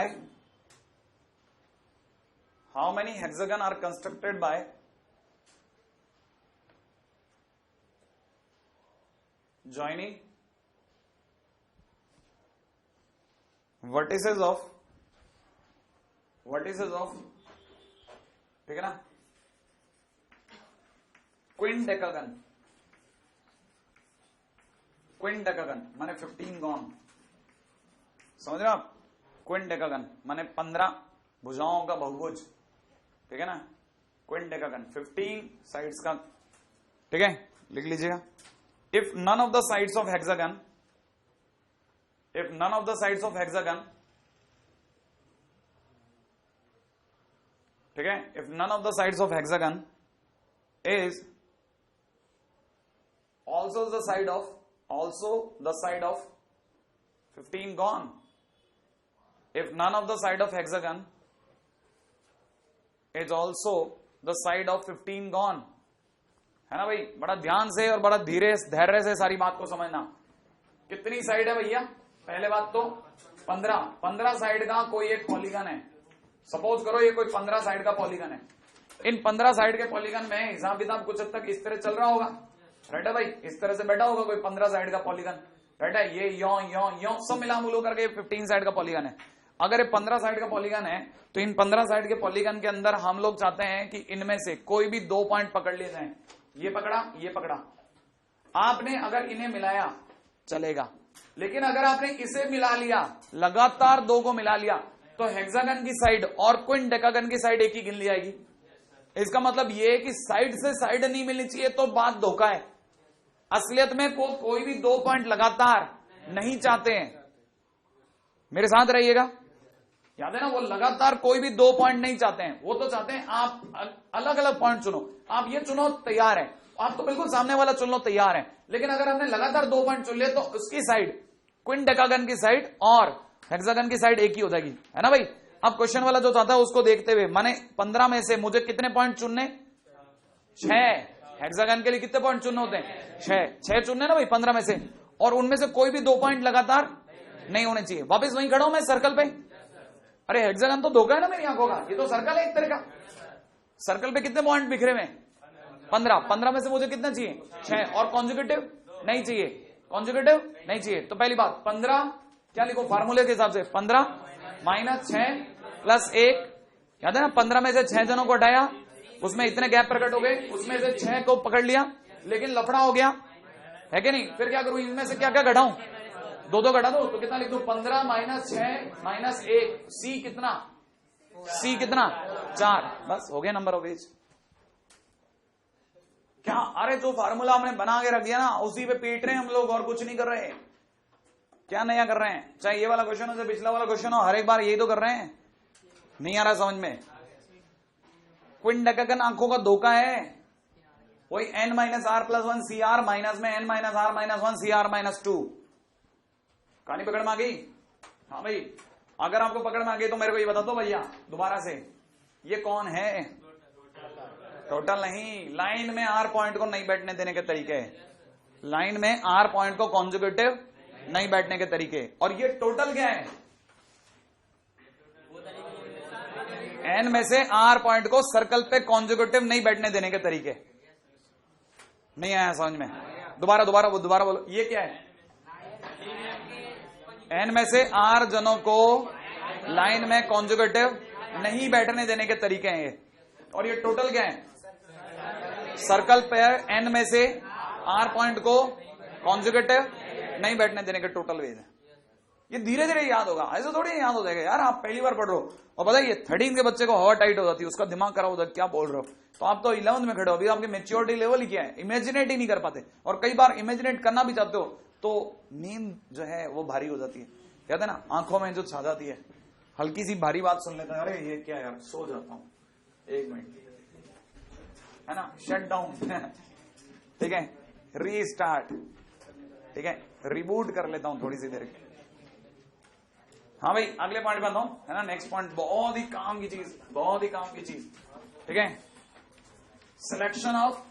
joining vertices of ठीक है ना, क्विंडेकागन माने 15 गॉन, समझ रहे हो आप? क्विंडेकागन माने 15 भुजाओं का बहुभुज, ठीक है ना? क्विंडेकागन 15 साइड्स का, ठीक है, लिख लीजिएगा। If none of the sides of hexagon, ठीक है, if none of the sides of hexagon is also the side of 15 gone, if none of the side of hexagon is also the side of 15 gone, है ना भाई? बड़ा ध्यान से और बड़ा धैर्य से सारी बात को समझना। कितनी साइड है भैया? पहले बात तो 15 साइड का कोई एक पॉलीगन है। सपोज करो ये कोई 15 साइड का पॉलीगन है। इन 15 साइड के पॉलीगन में हिसाब किताब कुछ हद तक इस तरह चल रहा होगा, राइट है भाई? इस तरह से बैठा होगा कोई 15 साइड का पॉलीगन, राइट है? ये यो सब मिला मुलो करके 15 साइड का पॉलीगन है। अगर ये 15 साइड का पॉलीगन है तो इन 15 साइड के पॉलीगन के अंदर हम लोग चाहते हैं कि इनमें से कोई भी 2 पॉइंट पकड़ लिए जाए। ये पकड़ा, आपने अगर इन्हें मिलाया चलेगा, लेकिन अगर आपने इसे मिला लिया, लगातार 2 को मिला लिया, तो हेक्सागन की साइड और क्विंटेगागन की साइड एक ही गिन ली जाएगी। इसका मतलब ये है कि साइड से साइड नहीं मिलनी चाहिए तो बात धोखा है। असलियत में कोई भी 2 पॉइंट लगातार नहीं चाहते हैं। मेरे साथ रहिएगा, याद है ना, वो लगातार कोई भी 2 पॉइंट नहीं चाहते हैं। वो तो चाहते हैं आप अलग अलग पॉइंट चुनो, आप ये चुनो तैयार है, आप तो बिल्कुल सामने वाला चुन लो तैयार है। लेकिन अगर हमने लगातार 2 पॉइंट चुन लिए तो उसकी साइड, क्विंटेगागन की साइड और हेक्सागन की साइड एक ही हो जाएगी, है ना भाई। अब क्वेश्चन वाला जो चाहता है उसको देखते हुए, माने 15 में से मुझे कितने पॉइंट चुनने? 6। हेक्सागन के लिए कितने पॉइंट चुनने होते हैं? 6 चुनने ना भाई 15 में से, और उनमें से कोई भी 2 पॉइंट लगातार नहीं होने चाहिए। वापस वहीं खड़ा हूं मैं सर्कल पे। अरे हेक्सागन तो धोखा है ना मेरी आंखों का, ये तो सर्कल है एक तरह का। सर्कल पे कितने पॉइंट बिखरे हुए? 15 में से मुझे कितना चाहिए? 6। और कॉन्जुगेटिव नहीं चाहिए, कॉन्जुगेटिव नहीं चाहिए। तो पहली बात 15 क्या लिखो फार्मूले के हिसाब से, 15 माइनस 6 प्लस 1, याद है ना। 15 में से 6 जनों को हटाया, उसमें इतने गैप प्रकट हो गए, उसमें से 6 को पकड़ लिया, लेकिन लफड़ा हो गया है कि नहीं। फिर क्या करूं, इनमें से क्या क्या घटाऊं? 2 घटा दो, तो कितना लिख दूं? 15 माइनस 6 माइनस 1, सी कितना? 4। बस हो गया नंबर ऑफ एज। क्या? अरे जो फार्मूला हमने बना के रख दिया ना, उसी पे पीट रहे हैं हम लोग, और कुछ नहीं कर रहे हैं। क्या नया कर रहे हैं? चाहे ये वाला क्वेश्चन हो चाहे पिछला वाला क्वेश्चन हो, हर एक बार यही तो कर रहे हैं। नहीं आ रहा समझ में? क्विंटेगागन आंखों का धोखा है। वही n minus R plus 1 C R minus में n minus R minus 1 C R minus 2। कहानी पकड़ में आ गई? हाँ भाई, अगर आपको पकड़ में आ गई तो मेरे को ये बता दो भैया दोबारा से, ये कौन है? टोटल नहीं, लाइन में आर पॉइंट को नहीं बैठने देने के तरीके, लाइन में आर पॉइंट को कॉन्जुगेटिव नहीं बैठने के तरीके। और ये टोटल क्या है? एन में से आर पॉइंट को सर्कल पे कॉन्जुगेटिव नहीं बैठने देने के तरीके। नहीं आया समझ में? दोबारा बोलो, ये क्या है? एन में से आर जनों को लाइन में कॉन्जुगेटिव नहीं बैठने देने के तरीके हैं ये। और ये टोटल क्या है? सर्कल पे एन में से आर पॉइंट को कॉन्जुगेटिव नहीं बैठने देने के टोटल वेज है। ये धीरे धीरे याद होगा, ऐसे थोड़ी याद हो जाएगा यार। आप पहली बार पढ़ रहे हो और बताइए 13 के बच्चे को हवा टाइट हो जाती है, उसका दिमाग खराब हो जाता है, क्या बोल रहे हो। तो आप तो 11th में खड़े हो, अभी आपकी मेच्योरिटी लेवल ही क्या है? इमेजिनेट ही नहीं कर पाते। और कई बार इमेजिनेट करना भी चाहते हो तो नींद जो है वो भारी हो जाती है, कहते हैं ना, आंखों में जो छा जाती है। हल्की सी भारी बात सुन लेते हैं, अरे ये क्या यार, सो जाता हूं 1 मिनट, है ना, शट डाउन ठीक है, रीस्टार्ट, ठीक है, रिबूट कर लेता हूं थोड़ी सी देर। हाँ भाई, अगले पॉइंट पर हूं, है ना। नेक्स्ट पॉइंट बहुत ही काम की चीज, बहुत ही काम की चीज, ठीक है। Selection of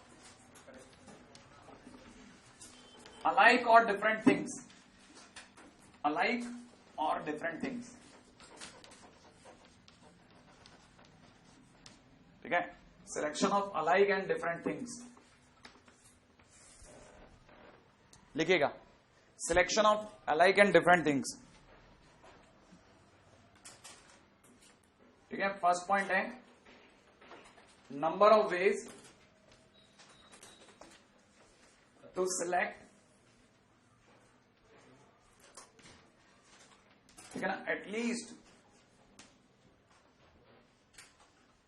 alike or different things, alike or different things, ठीक है। Selection of alike and different things लिखिएगा, selection of alike and different things, ठीक है। फर्स्ट पॉइंट है number of ways to select, ठीक है ना, at least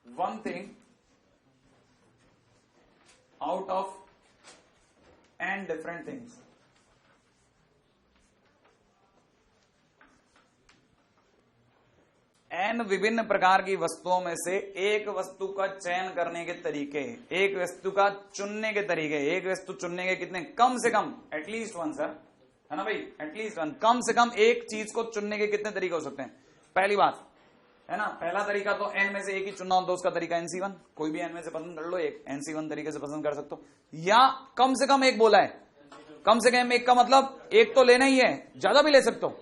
one thing out of N different things. N विभिन्न प्रकार की वस्तुओं में से एक वस्तु का चयन करने के तरीके, एक वस्तु का चुनने के तरीके। एक वस्तु चुनने के कितने? कम से कम, एटलीस्ट वन सर, है ना भाई, एटलीस्ट वन, कम से कम एक चीज को चुनने के कितने तरीके हो सकते हैं? पहली बात है ना, पहला तरीका तो एन में से एक ही चुनना हो तो उसका तरीका NC1, कोई भी एन में से पसंद कर लो, एक NC1 तरीके से पसंद कर सकते हो। या कम से कम एक बोला है, कम से कम एक का मतलब एक तो लेना ही है, ज्यादा भी ले सकते हो,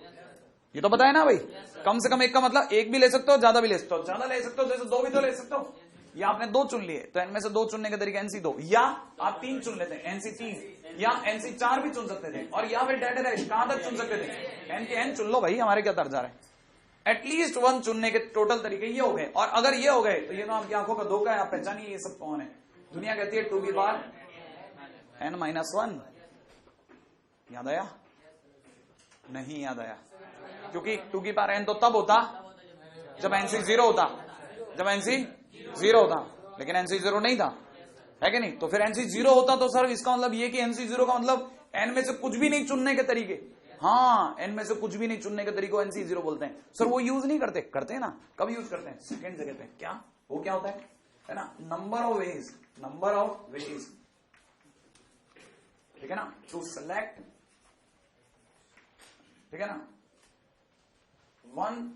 ये तो बताया ना भाई। कम से कम एक का मतलब एक भी ले सकते हो, ज्यादा भी ले सकते हो, ज्यादा ले सकते हो जैसे 2 भी तो ले सकते हो। या आपने 2 चुन लिए तो इनमें से 2 चुनने का तरीका NC2, या आप 3 चुन लेते हैं NC3, या NC4 भी चुन सकते थे, और या फिर डेड रेस्ट कहां तक चुन सकते थे? N के N चुन लो भाई, हमारे क्या तर जा रहे हैं, एटलीस्ट वन चुनने के टोटल तरीके ये हो गए। और अगर ये हो गए तो ये ना आपकी आंखों का धोखा है, आप पहचानिए ये सब कौन है। दुनिया कहती है 2 की पावर n-1। याद आया? नहीं याद आया, क्योंकि 2 की पावर n तो तब होता जब NC 0 होता, जब NC 0 होता, लेकिन NC 0 नहीं था, है कि नहीं? तो फिर NC 0 होता तो सर इसका मतलब ये कि NC 0 का मतलब n में से कुछ भी नहीं चुनने के तरीके। हाँ, n में से कुछ भी नहीं चुनने के तरीके को NC 0 बोलते हैं। सर वो यूज नहीं करते, करते हैं ना, कब यूज करते हैं? सेकंड जगह पे। क्या वो क्या होता है ना? Number of veg, number of veg, ठीक है ना, टू सेलेक्ट, ठीक है ना, one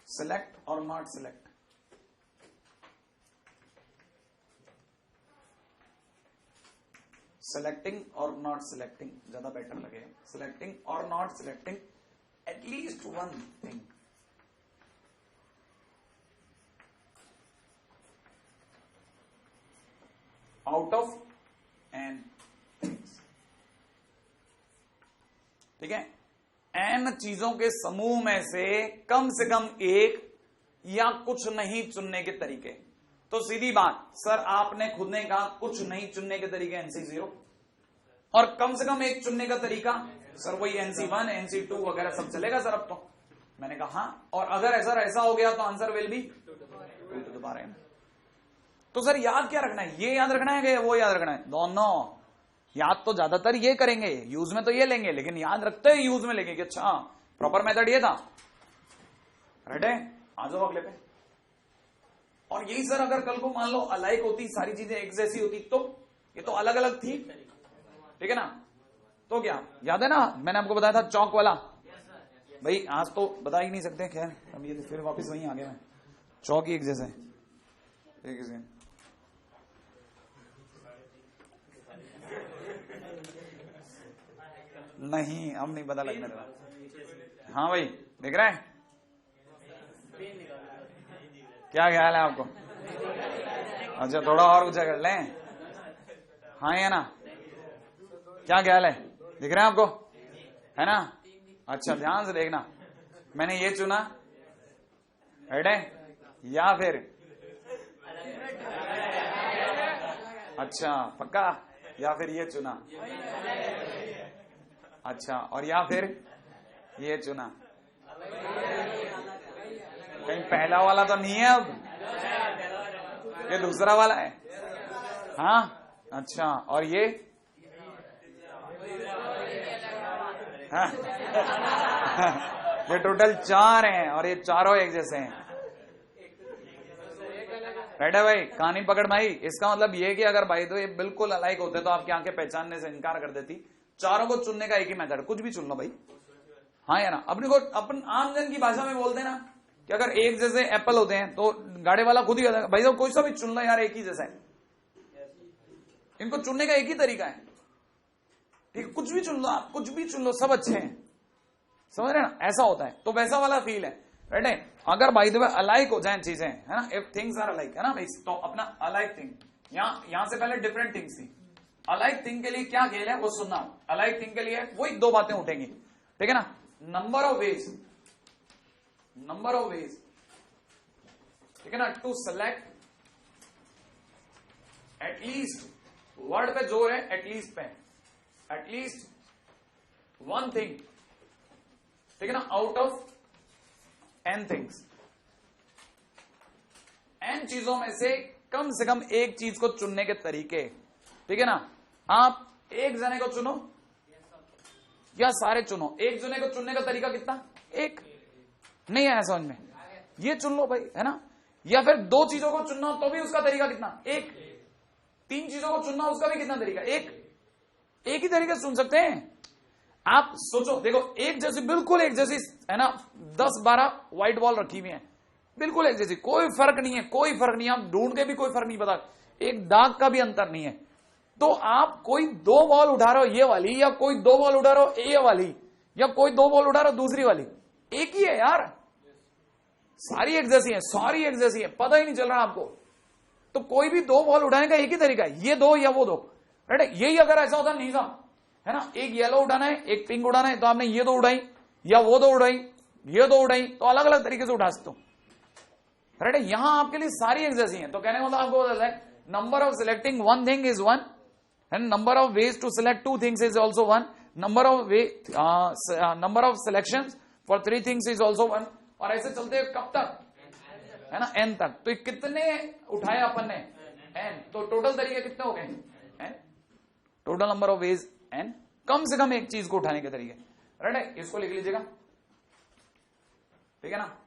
select or not select, selecting or not selecting ज्यादा बेटर लगे, selecting or not selecting at least one thing, out of n things, ठीक है? n चीजों के समूह में से कम एक या कुछ नहीं चुनने के तरीके। तो सीधी बात, सर आपने खुद ने कहा कुछ नहीं चुनने के तरीके NC 0 और कम से कम एक चुनने का तरीका, सर वही NC 1 NC 2 वगैरह सब चलेगा सर। अब तो मैंने कहा हाँ, और अगर ऐसा हो गया तो answer will be 2 to the power n। तो सर याद क्या रखना है? ये याद रखना है कि वो याद रखना है? दोनों। याद तो ज्यादातर ये करेंगे, यूज में तो ये लेंगे, लेकिन याद रखते हैं यूज में लेंगे कि अच्छा प्रॉपर मेथड ये था। राइट है? आ जाओ अगले पे। और यही सर अगर कल को मान लो अलाइक होती, सारी चीजें एक जैसी होती, तो ये तो अलग अलग थी, ठीक है ना? तो क्या याद है ना, मैंने आपको बताया था चौक वाला। भाई आज तो बता ही नहीं सकते, खैर अब ये फिर वापस वहीं आ गया मैं। चौक ही एक जैसे एक नहीं, अब नहीं पता लगने लगा। हाँ भाई देख रहे हैं, क्या ख्याल है आपको? अच्छा थोड़ा और ऊंचा कर लें। हाँ या ना, क्या ख्याल है? दिख रहा है आपको, है ना? अच्छा ध्यान से देखना, मैंने ये चुना, राइट है, या फिर अच्छा पक्का, या फिर ये चुना, अच्छा, और या फिर ये चुना। कहीं पहला वाला तो नहीं है, अब ये दूसरा वाला है। हाँ अच्छा, और ये हाँ ये टोटल 4 हैं और ये चारों एक जैसे हैं। राइट है भाई, कहानी पकड़ भाई। इसका मतलब ये कि अगर भाई तो ये बिल्कुल अलाइक होते तो आपकी आंखें पहचानने से इनकार कर देती। चारों को चुनने का एक ही मेथड, कुछ भी चुन लो भाई। हाँ या ना? अपने को अपन आम जन की भाषा में बोलते हैं ना कि अगर एक जैसे एप्पल होते हैं तो गाड़ी वाला खुद ही कहता है भाई साहब कोई सा भी चुन लो यार, एक ही जैसा है। इनको चुनने का एक ही तरीका है, ठीक? कुछ भी चुन लो आप, कुछ भी चुन लो, सब अच्छे हैं, समझ रहे ना? ऐसा होता है, तो वैसा वाला फील है। राइट है? अगर बाय द वे अलाइक हो जाए चीजें, है ना, इफ थिंग्स आर अलाइक, है ना भाई, तो अपना अलाइक थिंग, यहां से पहले डिफरेंट थिंग्स थी। अलाइक थिंग के लिए क्या खेल है वो सुनना। अलाइक थिंग के लिए वही 2 बातें उठेंगी, ठीक है ना? Number of veg, number of veg, ठीक है ना, टू सेलेक्ट एटलीस्ट, वर्ड पे जोर है एटलीस्ट पे, एटलीस्ट वन थिंग, ठीक है ना, out of n things. n चीजों में से कम एक चीज को चुनने के तरीके, ठीक है ना? आप एक जने को चुनो या सारे चुनो, एक जने को चुनने का तरीका कितना? एक। नहीं आया समझ में? ये चुन लो भाई, है ना? या फिर 2 चीजों को चुनना हो तो भी उसका तरीका कितना? एक। 3 चीजों को चुनना उसका भी कितना तरीका? एक। एक ही तरीके से चुन सकते हैं। आप सोचो, देखो एक जैसी, बिल्कुल एक जैसी, है ना, 10-12 व्हाइट बॉल रखी हुई है, बिल्कुल एक जैसी, कोई फर्क नहीं है, कोई फर्क नहीं है, आप ढूंढ के भी कोई फर्क नहीं पता, एक दाग का भी अंतर नहीं है। तो आप कोई 2 बॉल उठा रहे हो ये वाली, या कोई 2 बॉल उठा रहे हो ये वाली, या कोई 2 बॉल उठा रहे हो दूसरी वाली, एक ही है यार, सारी एक जैसी है, सारी एक जैसी है, पता ही नहीं चल रहा आपको। तो कोई भी 2 बॉल उठाने का एक ही तरीका है, ये 2 या वो 2। राइट? यही अगर ऐसा होता नहीं साहब है ना, एक येलो उड़ाना है, एक पिंक उड़ाना है, तो आपने ये दो उड़ाई या वो दो उड़ाई, ये दो उड़ाई, तो अलग अलग तरीके से उठा सकते हो। राइट है, यहां आपके लिए सारी एक जैसी है। तो कहने का मतलब आपको बताता है number of selecting one thing is one and number of ways to select two things is also one, number of selection for three things is also one, और ऐसे चलते हैं कब तक, है ना, एन तक। तो कितने उठाए अपन ने, एन, तो टोटल तरीके कितने हो गए, N, total number of ways N, कम से कम एक चीज को उठाने के तरीके। राइट है, इसको लिख लीजिएगा, ठीक है ना।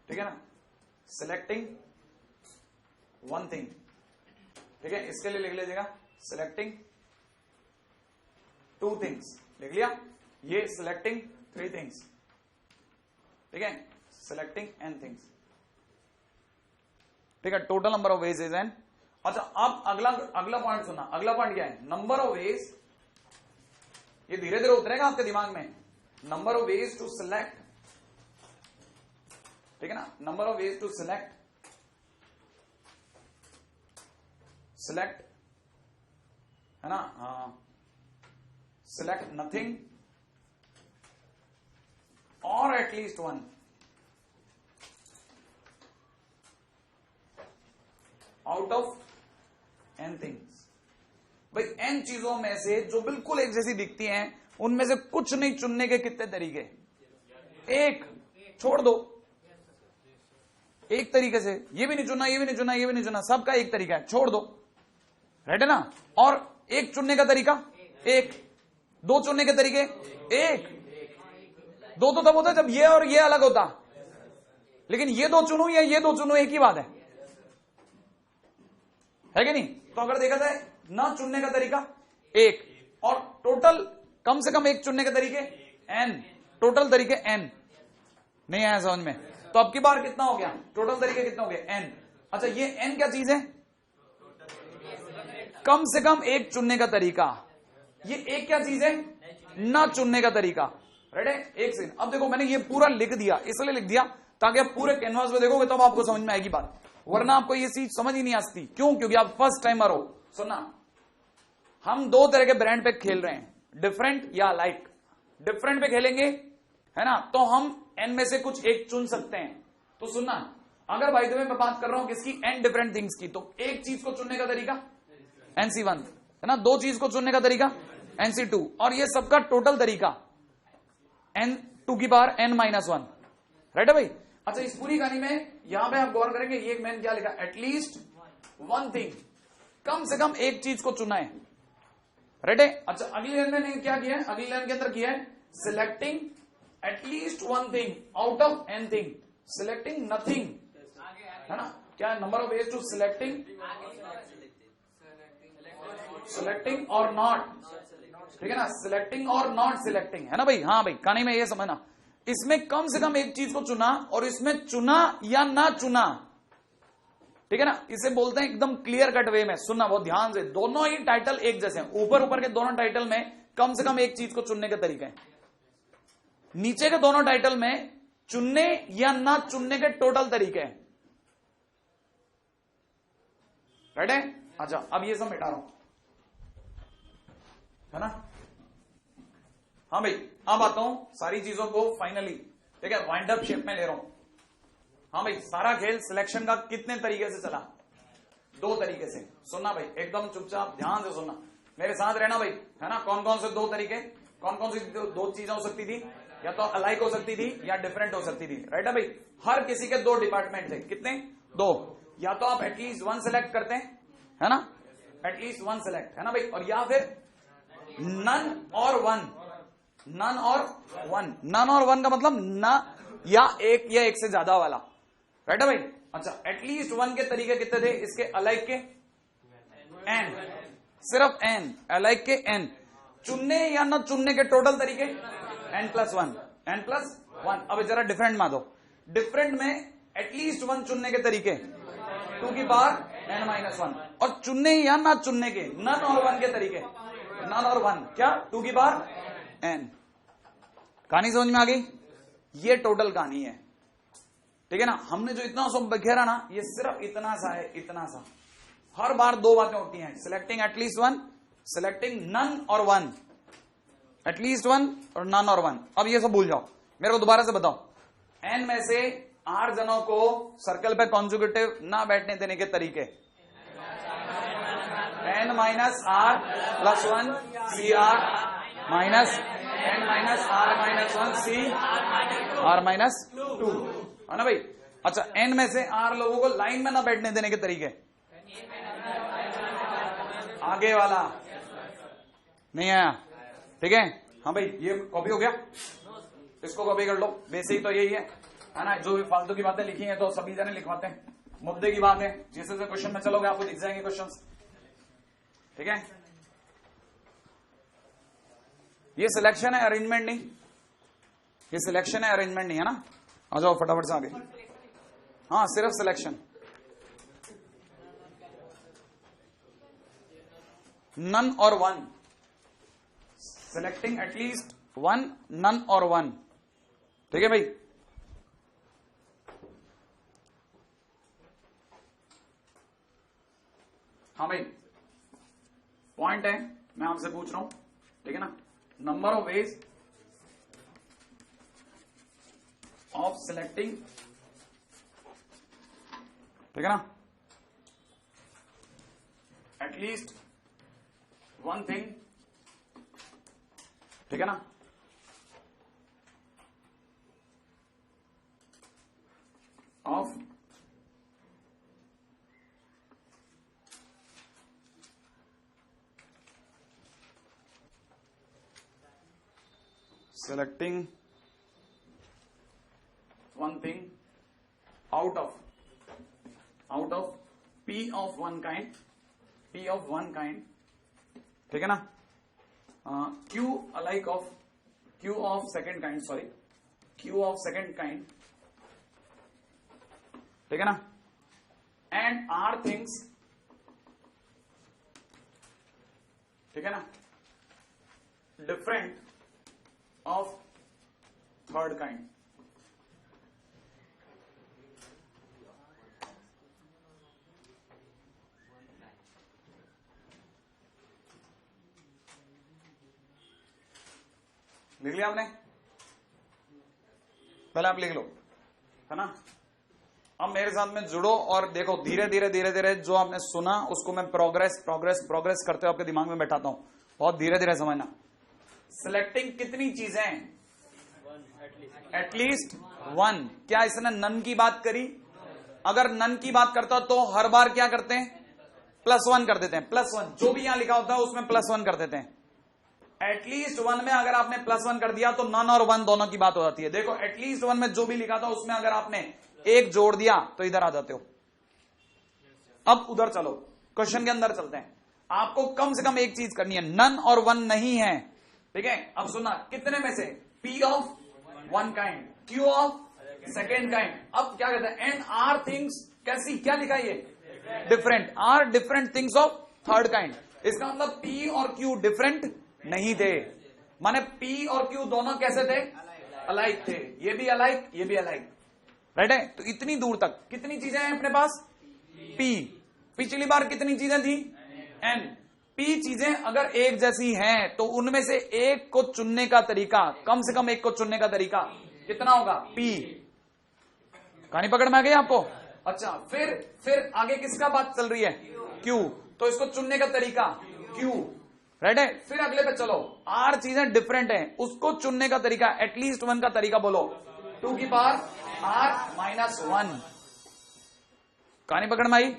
ठीक है ना, सिलेक्टिंग वन थिंग, ठीक है, इसके लिए लिख लीजिएगा सिलेक्टिंग टू थिंग्स, लिख लिया, ये सिलेक्टिंग थ्री थिंग्स, ठीक है, सिलेक्टिंग एन थिंग्स, ठीक है, total number of veg is an. अच्छा, अब अगला पॉइंट सुना, अगला पॉइंट क्या है, नंबर ऑफ वेज, ये धीरे धीरे उतरेगा आपके दिमाग में, number of ways to select, ठीक है ना, number of ways to select है ना, सिलेक्ट नथिंग और at least one, out of N things. भाई एन चीजों में से जो बिल्कुल एक जैसी दिखती हैं, उनमें से कुछ नहीं चुनने के कितने तरीके, एक छोड़ दो, एक तरीके से, ये भी नहीं चुनना, ये भी नहीं चुनना, ये भी नहीं चुनना, सबका एक तरीका है, छोड़ दो। राइट है ना, और एक चुनने का तरीका एक, दो चुनने के तरीके एक, दो तो तब होता जब ये और ये अलग होता, लेकिन ये दो चुनूं या ये दो चुनूं एक ही बात है कि नहीं। तो अगर देखा जाए ना चुनने का तरीका एक, और टोटल कम से कम एक चुनने के तरीके एन, टोटल तरीके एन, नहीं आया समझ में, तो अब की बार कितना हो गया, टोटल तरीके कितने हो गए, एन। अच्छा, ये एन क्या चीज है, कम से कम एक चुनने का तरीका, ये एक क्या चीज है, ना चुनने का तरीका। राइट है, एक सेकंड, अब देखो मैंने ये पूरा लिख दिया, इसलिए लिख दिया ताकि आप पूरे कैनवास में देखोगे तब आपको समझ में आएगी बात, वरना आपको ये चीज समझ ही नहीं आती। क्यों, क्योंकि आप फर्स्ट टाइमर हो। सुनना, हम दो तरह के ब्रांड पे खेल रहे हैं, डिफरेंट या लाइक। डिफरेंट पे खेलेंगे, है ना, तो हम एन में से कुछ एक चुन सकते हैं। तो सुनना, अगर बाय द वे मैं बात कर रहा हूं किसकी, एन डिफरेंट थिंग्स की, तो एक चीज को चुनने का तरीका NC1, है ना, दो चीज को चुनने का तरीका NC2, और ये सबका टोटल तरीका N2 की पावर N-1। राइट है भाई। अच्छा, इस पूरी कहानी में यहां पे आप गौर करेंगे, ये मैंने क्या लिखा, एटलीस्ट वन थिंग, कम से कम एक चीज को चुना है। राइट है। अच्छा, अगली लाइन में क्या किया है, अगली लाइन के अंदर किया है selecting at least one thing out of N thing, selecting nothing, है ना, क्या number of ways to selecting और नॉट, ठीक है ना, सिलेक्टिंग और नॉट सिलेक्टिंग, है ना भाई। हाँ भाई, कहानी में ये समझना, इसमें कम से कम एक चीज को चुना और इसमें चुना या ना चुना, ठीक है ना, इसे बोलते हैं एकदम क्लियर कट वे में। सुनना बहुत ध्यान से, दोनों ही टाइटल एक जैसे हैं, ऊपर ऊपर के दोनों टाइटल में कम से कम एक चीज को चुनने के तरीके हैं, नीचे के दोनों टाइटल में चुनने या ना चुनने के टोटल तरीके हैं। राइट है। अच्छा, अब ये सब मिटा रहा हूं, है ना। हाँ भाई, अब आता हूं सारी चीजों को फाइनली, ठीक है, वाइंड अप शेप में ले रहा हूं। हाँ भाई, सारा खेल सिलेक्शन का कितने तरीके से चला, दो तरीके से। सुनना भाई, एकदम चुपचाप ध्यान से सुनना, मेरे साथ रहना भाई, है ना। कौन कौन से दो तरीके, कौन कौन सी दो चीजें हो सकती थी, या तो अलाइक हो सकती थी या डिफरेंट हो सकती थी। राइट है भाई, हर किसी के दो डिपार्टमेंट थे, कितने, दो। या तो आप एटलीस्ट वन सेलेक्ट करते हैं, है ना, एटलीस्ट वन सेलेक्ट, है ना भाई, और या फिर नन और वन, नन और वन। नन और वन का मतलब ना या एक से ज्यादा वाला। राइट है भाई। अच्छा, एटलीस्ट वन के तरीके कितने थे इसके, अलाइक के एन, सिर्फ एन, अलाइक के एन, चुनने या ना चुनने के टोटल तरीके N+1, N+1। अब जरा डिफरेंट में दो, डिफरेंट में एटलीस्ट वन चुनने के तरीके 2 की पावर N-1, और चुनने या ना चुनने के नन और वन के तरीके, नन और वन क्या, 2 की पावर N। कहानी समझ में आ गई, ये टोटल कहानी है, ठीक है ना। हमने जो इतना सब बखेरा ना, ये सिर्फ इतना सा है, इतना सा, हर बार दो बातें होती हैं, selecting at least one, selecting none और वन, एटलीस्ट वन और नन और वन। अब ये सब भूल जाओ, मेरे को दोबारा से बताओ, एन में से आर जनों को सर्कल पे कॉन्जुगेटिव ना बैठने देने के तरीके, N minus R plus one C R minus N minus R minus one C R minus two, है ना भाई। अच्छा, एन में से आर लोगों को लाइन में ना बैठने देने के तरीके, आगे वाला नहीं आया, ठीक है। हाँ भाई, ये कॉपी हो गया, इसको कॉपी कर लो, बेसिक तो यही है ना। जो भी फालतू की बातें लिखी हैं तो सभी जने लिखवाते हैं, मुद्दे की बात है, जैसे जैसे क्वेश्चन में चलोगे आपको दिख जाएंगे क्वेश्चंस, ठीक है। ये सिलेक्शन है, अरेंजमेंट नहीं, ये सिलेक्शन है, अरेंजमेंट नहीं है ना। आ जाओ फटाफट से आगे। हाँ, सिर्फ सिलेक्शन, नन और one, selecting at least one, none और वन, ठीक है भाई। हाँ भाई, पॉइंट है, मैं आपसे पूछ रहा हूं, ठीक है ना। Number of ways of selecting, ठीक है ना, एटलीस्ट वन थिंग, ठीक है ना। Of selecting one thing out of p of one kind, ठीक है ना। q alike of q of second kind, sorry, q of second kind, ठीक है ना, and r things, ठीक है ना, different of third kind, लिख लिया आपने, पहले आप लिख लो, है ना। अब मेरे साथ में जुड़ो और देखो, धीरे धीरे धीरे धीरे जो आपने सुना उसको मैं प्रोग्रेस प्रोग्रेस प्रोग्रेस करते हुए आपके दिमाग में बैठाता हूं, बहुत धीरे धीरे समझना। सिलेक्टिंग कितनी चीजें, एटलीस्ट वन। क्या इसने नन की बात करी? अगर नन की बात करता तो हर बार क्या करते हैं, प्लस वन कर देते हैं, प्लस वन, जो भी यहां लिखा होता है उसमें प्लस वन कर देते हैं। एटलीस्ट वन में अगर आपने प्लस वन कर दिया तो नन और वन दोनों की बात हो जाती है। देखो, एटलीस्ट वन में जो भी लिखा था उसमें अगर आपने एक जोड़ दिया तो इधर आ जाते हो। अब उधर चलो, क्वेश्चन के अंदर चलते हैं। आपको कम से कम एक चीज करनी है, नन और वन नहीं है, ठीक है। अब सुनना, कितने में से, P of one kind, Q of second kind. अब क्या कहते हैं, एंड आर थिंग्स, कैसी, क्या लिखा है ये, different, are different things of third kind. इसका मतलब P और Q डिफरेंट नहीं थे, माने P और Q दोनों कैसे थे, अलाइक थे। ये भी अलाइक, ये भी अलाइक, राइट है। तो इतनी दूर तक कितनी चीजें हैं अपने पास, P। पिछली बार कितनी चीजें थी, N। P चीजें अगर एक जैसी हैं तो उनमें से एक को चुनने का तरीका, कम से कम एक को चुनने का तरीका कितना होगा, P। कहानी पकड़ में आ गई आपको? अच्छा, फिर आगे किसका बात चल रही है, Q। तो इसको चुनने का तरीका Q, राइट है। फिर अगले पे चलो, R चीजें डिफरेंट हैं, उसको चुनने का तरीका, एटलीस्ट वन का तरीका बोलो, 2 की पावर R माइनस 1। कहानी पकड़ में आई?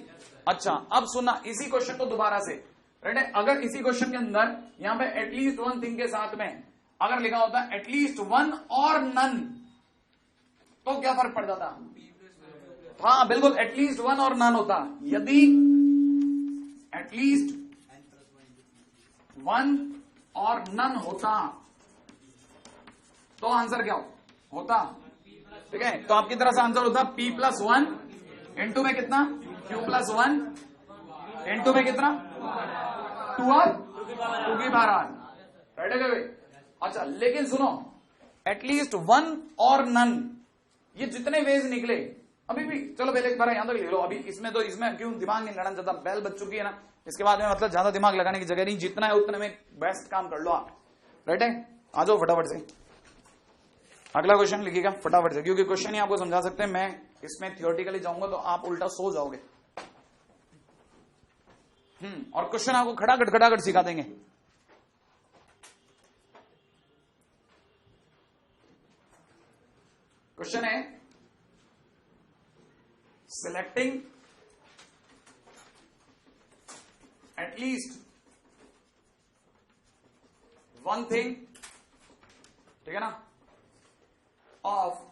अच्छा, अब सुनना इसी क्वेश्चन को दोबारा से, राइट है। अगर इसी क्वेश्चन के अंदर यहां पे एटलीस्ट वन थिंग के साथ में अगर लिखा होता है एटलीस्ट वन और नन, तो क्या फर्क पड़ जाता? हाँ बिल्कुल, एटलीस्ट वन और नन होता। यदि एटलीस्ट वन और नन होता तो आंसर क्या होता, ठीक है। तो आपकी तरफ से आंसर होता P प्लस वन, इंटू में कितना, Q प्लस वन, इंटू में कितना, 2R, 2 की पावर R, राइट है भाई। अच्छा, लेकिन सुनो, एटलीस्ट वन और नन, ये जितने वेज निकले अभी भी चलो पहले एक बार यहां तक लिख लो। अभी इसमें तो इसमें क्यों दिमाग नहीं लड़ना चाहता, बेल बच चुकी है ना, इसके बाद में मतलब ज्यादा दिमाग लगाने की जगह नहीं, जितना है उतने में बेस्ट काम कर लो आप। राइट है, आ जाओ फटाफट से अगला क्वेश्चन लिखिएगा फटाफट से, क्योंकि क्वेश्चन ही आपको समझा सकते हैं। मैं इसमें थियोरेटिकली जाऊंगा तो आप उल्टा सो जाओगे। और क्वेश्चन आपको खटाखट सिखा देंगे। क्वेश्चन है सिलेक्टिंग एटलीस्ट वन थिंग, ठीक है ना, of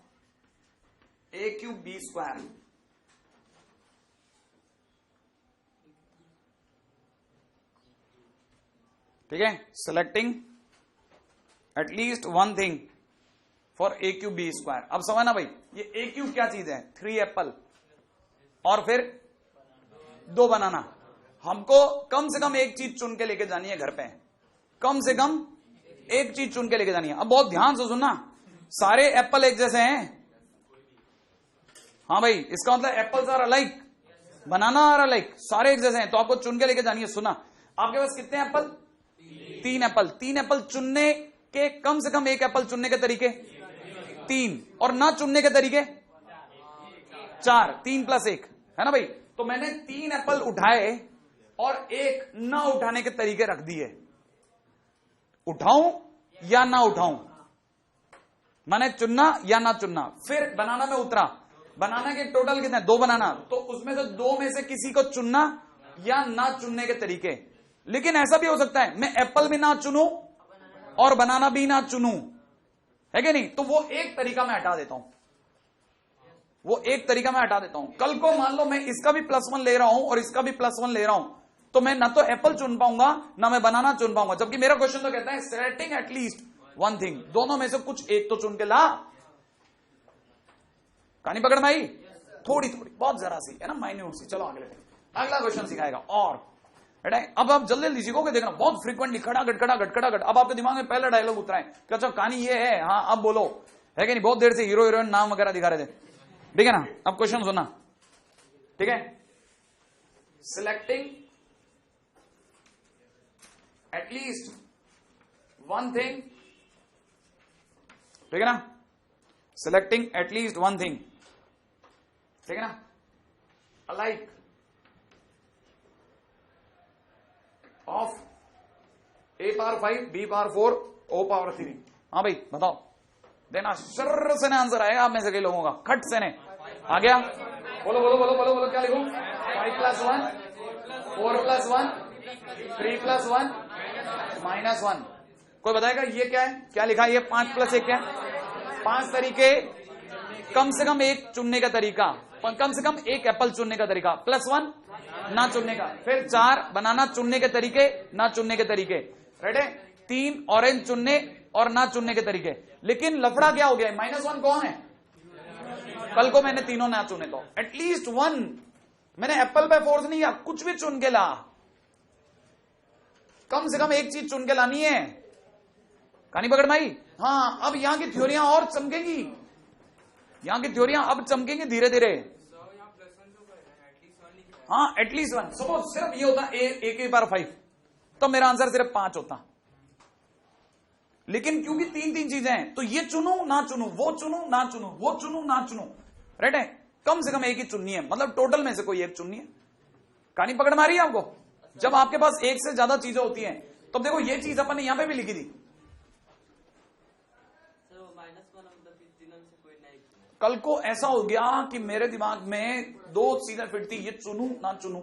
a cube b square. ठीक है, selecting at least one thing for a cube b square. अब समझना भाई, ये ए क्यूब क्या चीज है, 3 एप्पल और फिर 2 बनाना। हमको कम से कम एक चीज चुन के लेके जानी है घर पे, कम से कम एक चीज चुन के लेके जानी है। अब बहुत ध्यान से सुनना, सारे एप्पल एक जैसे हैं? हाँ भाई, इसका मतलब apples are alike, banana are alike, सारे एक जैसे हैं, तो आपको चुन के लेके जानी है। सुना, आपके पास कितने एप्पल? 3 एप्पल। 3 एप्पल चुनने के, कम से कम एक एप्पल चुनने के तरीके 3, और ना चुनने के तरीके 4, 3 + 1 है ना भाई। तो मैंने 3 एप्पल उठाए और एक ना उठाने के तरीके रख दिए। उठाऊं या ना उठाऊं, मैंने चुनना या ना चुनना। फिर बनाना में उतरा, बनाना के टोटल कितने? 2 बनाना, तो उसमें से 2 में से किसी को चुनना या ना चुनने के तरीके। लेकिन ऐसा भी हो सकता है मैं एप्पल भी ना चुनूं और बनाना भी ना चुनूं, है कि नहीं? तो वो एक तरीका मैं हटा देता हूं, वो एक तरीका मैं हटा देता हूं। कल को मान लो मैं इसका भी +1 ले रहा हूं और इसका भी +1 ले रहा हूं, तो मैं ना तो एप्पल चुन पाऊंगा ना मैं बनाना चुन पाऊंगा। जबकि मेरा क्वेश्चन तो कहता है सेलेक्टिंग एटलीस्ट वन थिंग, दोनों में से कुछ एक तो चुन के ला। कहानी पकड़ में आई? थोड़ी थोड़ी, बहुत जरा सी है ना, माइन्यूट सी। चलो अगला क्वेश्चन सिखाएगा। और अब आप जल्दी जल्दी सीखोगे, देखना बहुत फ्रीक्वेंटली खटाखट। अब आपके दिमाग में पहला डायलॉग उतरा है कि अच्छा कहानी ये है, हाँ अब बोलो, है कि नहीं? बहुत देर से हीरो हीरोइन नाम वगैरह दिखा रहे थे, ठीक है ना। अब क्वेश्चन सुनना, ठीक है। सिलेक्टिंग एटलीस्ट वन थिंग, ठीक है ना, सिलेक्टिंग एटलीस्ट वन थिंग, ठीक है ना, alike of A⁴, B⁴, O⁴। हाँ भाई बताओ, देना शर्र से ने आंसर आएगा आप में से कई लोगों का, खट से ने आ गया। बोलो बोलो बोलो बोलो बोलो, क्या लिखूं? 5 + 1, 4 + 1, 3 + 1, -1। कोई बताएगा ये क्या है? क्या लिखा है ये? 5 + 1 क्या? 5 तरीके, कम से कम एक चुनने का तरीका, कम से कम एक एप्पल चुनने का तरीका, +1 ना चुनने का, फिर 4 बनाना चुनने के तरीके, ना चुनने के तरीके, राइट है। 3 ऑरेंज चुनने और ना चुनने के तरीके। लेकिन लफड़ा क्या हो गया? -1 कौन है? कल को मैंने तीनों ना चुने, तो एटलीस्ट 1, मैंने एप्पल पे फोर्स नहीं किया, कुछ भी चुन के ला, कम से कम एक चीज चुन के लानी है। कहानी पकड़ में आई? हाँ, अब यहां की थ्योरियां और चमकेंगी, यहां की थ्योरियां अब चमकेंगी धीरे धीरे। हाँ, एटलीस्ट 1। सपोज सिर्फ ये होता A⁴, तो मेरा आंसर सिर्फ 5 होता। लेकिन क्योंकि 3 चीजें हैं, तो ये चुनू ना चुनू, वो चुनू ना चुनू, वो चुनू ना चुनू, राइट है। कम से कम एक ही चुननी है, मतलब टोटल में से कोई एक चुननी है। कहानी पकड़ में आ रही है आपको? जब आपके पास एक से ज्यादा चीजें होती हैं, तो देखो ये चीज अपन ने यहां पे भी लिखी थी। कल को ऐसा हो गया कि मेरे दिमाग में 2 चीजें फिट थी, ये चुनू ना चुनू,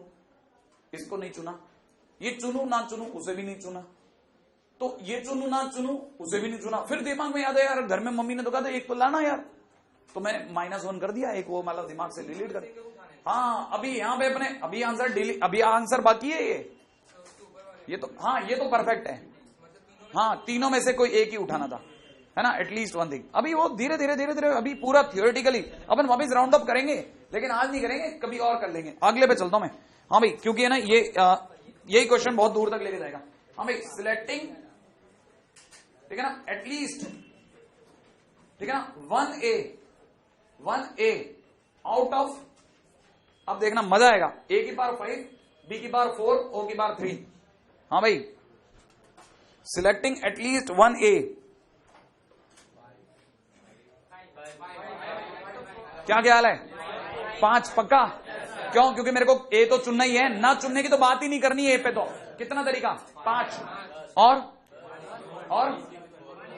इसको नहीं चुना, ये चुनू ना चुनू, उसे भी नहीं चुना, तो ये चुनू ना चुनू, उसे भी नहीं चुना। फिर दिमाग में याद है यार घर में मम्मी ने तो कहा था एक तो लाना यार, तो मैंने -1 कर दिया, एक वो मतलब दिमाग से डिलीट कर। हाँ, अभी यहां पे अपने अभी आंसर डिलीट, अभी आंसर बाकी है ये तो, हाँ ये तो परफेक्ट है। हाँ, तीनों में से कोई एक ही उठाना था, है ना, एटलीस्ट वन थिंग। अभी वो धीरे धीरे धीरे धीरे अभी पूरा थियोरेटिकली अपन वापिस राउंड अप करेंगे, लेकिन आज नहीं करेंगे, कभी और कर लेंगे। अगले पे चलता हूं मैं। हाँ भाई, क्योंकि है ना ये यही क्वेश्चन बहुत दूर तक लेके जाएगा। हाँ भाई, सिलेक्टिंग, ठीक है ना, एटलीस्ट, ठीक है ना, 1A आउट ऑफ, अब देखना मजा आएगा, a की पावर 5, b की पावर 4, o की पावर 3। हाँ भाई, सिलेक्टिंग एटलीस्ट 1a, क्या ख्याल है? 5 पक्का? क्यों? क्योंकि मेरे को a तो चुनना ही है, ना चुनने की तो बात ही नहीं करनी है a पे। तो कितना तरीका? 5। और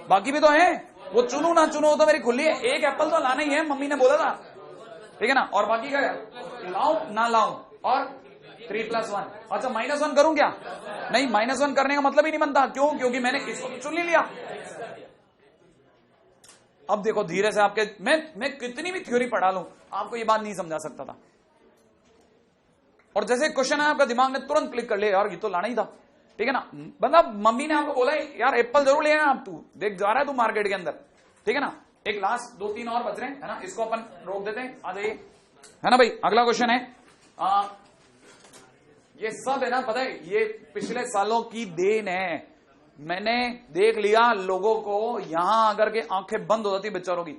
बाकी भी तो है, वो चुनू ना चुनो तो मेरी खुली है। एक एप्पल तो लाना ही है, मम्मी ने बोला था, ठीक है ना। और बाकी क्या है, लाऊं ना लाऊं, और 3+1। अच्छा -1 करूं क्या? नहीं, -1 करने का मतलब ही नहीं बनता। क्यों? क्योंकि मैंने इसको तो चुन ही लिया। अब देखो धीरे से आपके, मैं कितनी भी थ्योरी पढ़ा लूं, आपको ये बात नहीं समझा सकता था। और जैसे क्वेश्चन है, आपका दिमाग ने तुरंत क्लिक कर लिया, यार ये तो लाना ही था, ठीक है ना। मतलब मम्मी ने आपको बोला यार एप्पल जरूर लेना, आप तू देख जा रहा है तू मार्केट के अंदर, ठीक है ना। एक लास्ट 2-3 और बच रहे हैं, है ना, इसको अपन रोक देते हैं। आ जाइए, है ना भाई। अगला क्वेश्चन है, ये सब है ना, पता है ये पिछले सालों की देन है। मैंने देख लिया लोगों को यहां आकर के आंखें बंद हो जाती बेचारों की,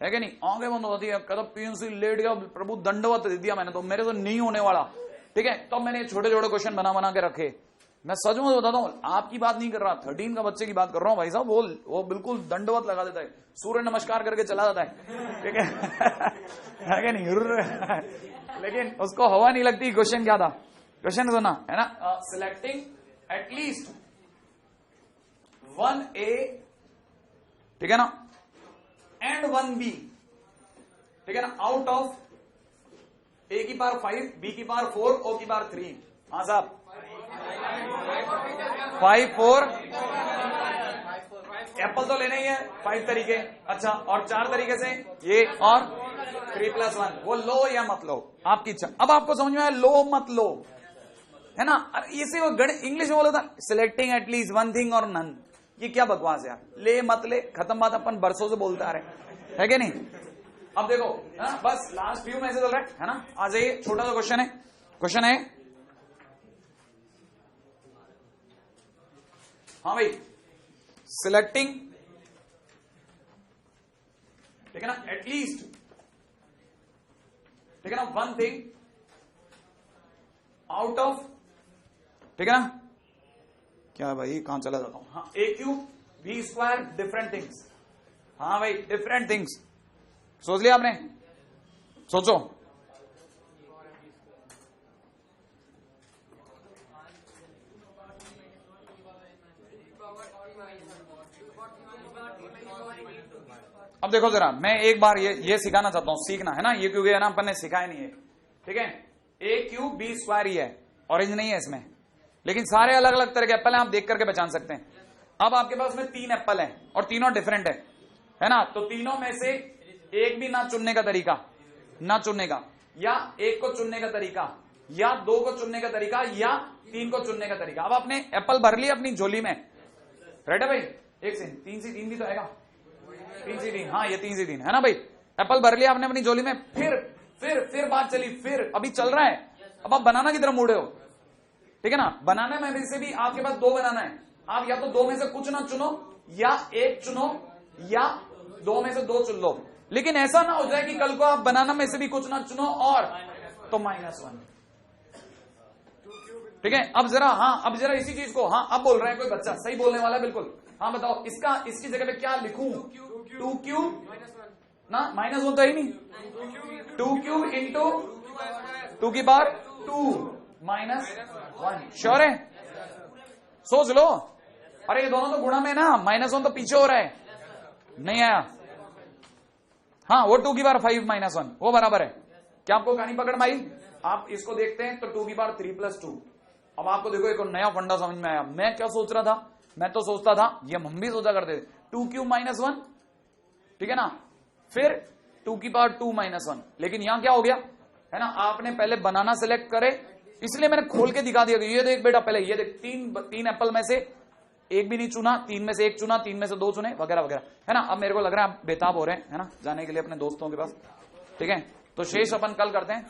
है कि नहीं? आंखें बंद हो जाती है, कहता पीएनसी लेट गया, प्रभु दंडवत दे दिया मैंने तो, मेरे तो नहीं होने वाला, ठीक है। तो मैंने छोटे छोटे क्वेश्चन बना के रखे। मैं सच में बताता हूं, आपकी बात नहीं कर रहा, 13 का बच्चे की बात कर रहा हूं भाई साहब। वो बिल्कुल दंडवत लगा देता है, सूर्य नमस्कार करके चला जाता है, ठीक है कि नहीं? लेकिन उसको हवा नहीं लगती। क्वेश्चन क्या था? क्वेश्चन सुना है ना, सिलेक्टिंग एटलीस्ट 1a, ठीक है ना, एंड 1b, ठीक है ना, आउट ऑफ a की पावर 5, b की पावर 4, o की पावर 3। हाँ साहब, 5, 4, एप्पल तो लेना ही है, 5 तरीके। अच्छा, और 4 तरीके से ये, और 3+1। वो लो या मत लो, आपकी इच्छा। अब आपको समझ में आया, लो मत लो, है ना। इसे वो इंग्लिश में बोला था, सिलेक्टिंग एटलीस्ट 1 थिंग और नन। ये क्या बकवास है यार, ले मत ले, खत्म बात, अपन बरसों से बोलते आ रहे हैं कि नहीं। अब देखो, है ना, बस लास्ट व्यू में ऐसे चल रहा है ना। आ जाइए, छोटा सा क्वेश्चन है, क्वेश्चन है, हाँ भाई, सिलेक्टिंग, ठीक है ना, एटलीस्ट, ठीक है ना, 1 थिंग आउट ऑफ, ठीक है ना, क्या भाई कहां चला जाता हूं। हाँ, a³ b² डिफरेंट थिंग्स। हाँ भाई, डिफरेंट थिंग्स। सोच लिया आपने? सोचो। अब देखो जरा, मैं एक बार ये सिखाना चाहता हूं, सीखना है ना ये, क्योंकि है ना अपन ने सिखाया नहीं है, ठीक है। a³ b² ही है, ऑरेंज नहीं है इसमें, लेकिन सारे अलग अलग तरह के एप्पल हैं, आप देख करके पहचान सकते हैं। अब आपके पास में 3 एप्पल हैं और तीनों डिफरेंट है ना। तो तीनों में से एक भी ना चुनने का तरीका, ना चुनने का, या एक को चुनने का तरीका, या 2 को चुनने का तरीका, या 3 को चुनने का तरीका। अब आपने एप्पल भर लिया अपनी झोली में, राइट है भाई। 1 से 3 से 3 भी तो आएगा, 3 से 3, हाँ ये 3 से 3 है ना भाई। एप्पल भर लिया आपने अपनी झोली में, फिर बात चली, फिर अभी चल रहा है। अब आप बनाना की तरफ मुड़े हो, ठीक है ना। बनाना में से भी आपके पास 2 बनाना है, आप या तो 2 में से कुछ ना चुनो, या 1 चुनो, या 2 में से 2 चुन लो। लेकिन ऐसा ना हो जाए कि कल को आप बनाना में से भी कुछ ना चुनो और तो -1, ठीक है। अब जरा इसी चीज को, हाँ अब बोल रहा है कोई बच्चा, सही बोलने वाला है बिल्कुल। हाँ बताओ, इसकी जगह पे क्या लिखूं? 2³ ना, -1 तो ही नहीं, 2³ इंटू 2 की पावर 2 -1। श्योर है? सोच लो। अरे ये दोनों तो गुणा में ना, -1 तो पीछे हो रहा है, नहीं आया। हाँ, वो 2 की पावर 5 -1 वो बराबर है। क्या आपको कहानी पकड़ में आई? आप इसको देखते हैं तो 2 की पावर 3+2। अब आपको देखो एक नया फंडा समझ में आया। मैं क्या सोच रहा था, मैं तो सोचता था, ये हम भी सोचा करते थे, 2³ -1, ठीक है ना, फिर 2 की पावर 2 -1। लेकिन यहां क्या हो गया, है ना, आपने पहले बनाना सिलेक्ट करे, इसलिए मैंने खोल के दिखा दिया। ये देख बेटा, पहले ये देख, 3 एप्पल में से एक भी नहीं चुना, 3 में से 1 चुना, 3 में से 2 चुने, वगैरह वगैरह, है ना। अब मेरे को लग रहा है आप बेताब हो रहे हैं, है ना, जाने के लिए अपने दोस्तों के पास, ठीक है। तो शेष अपन कल करते हैं।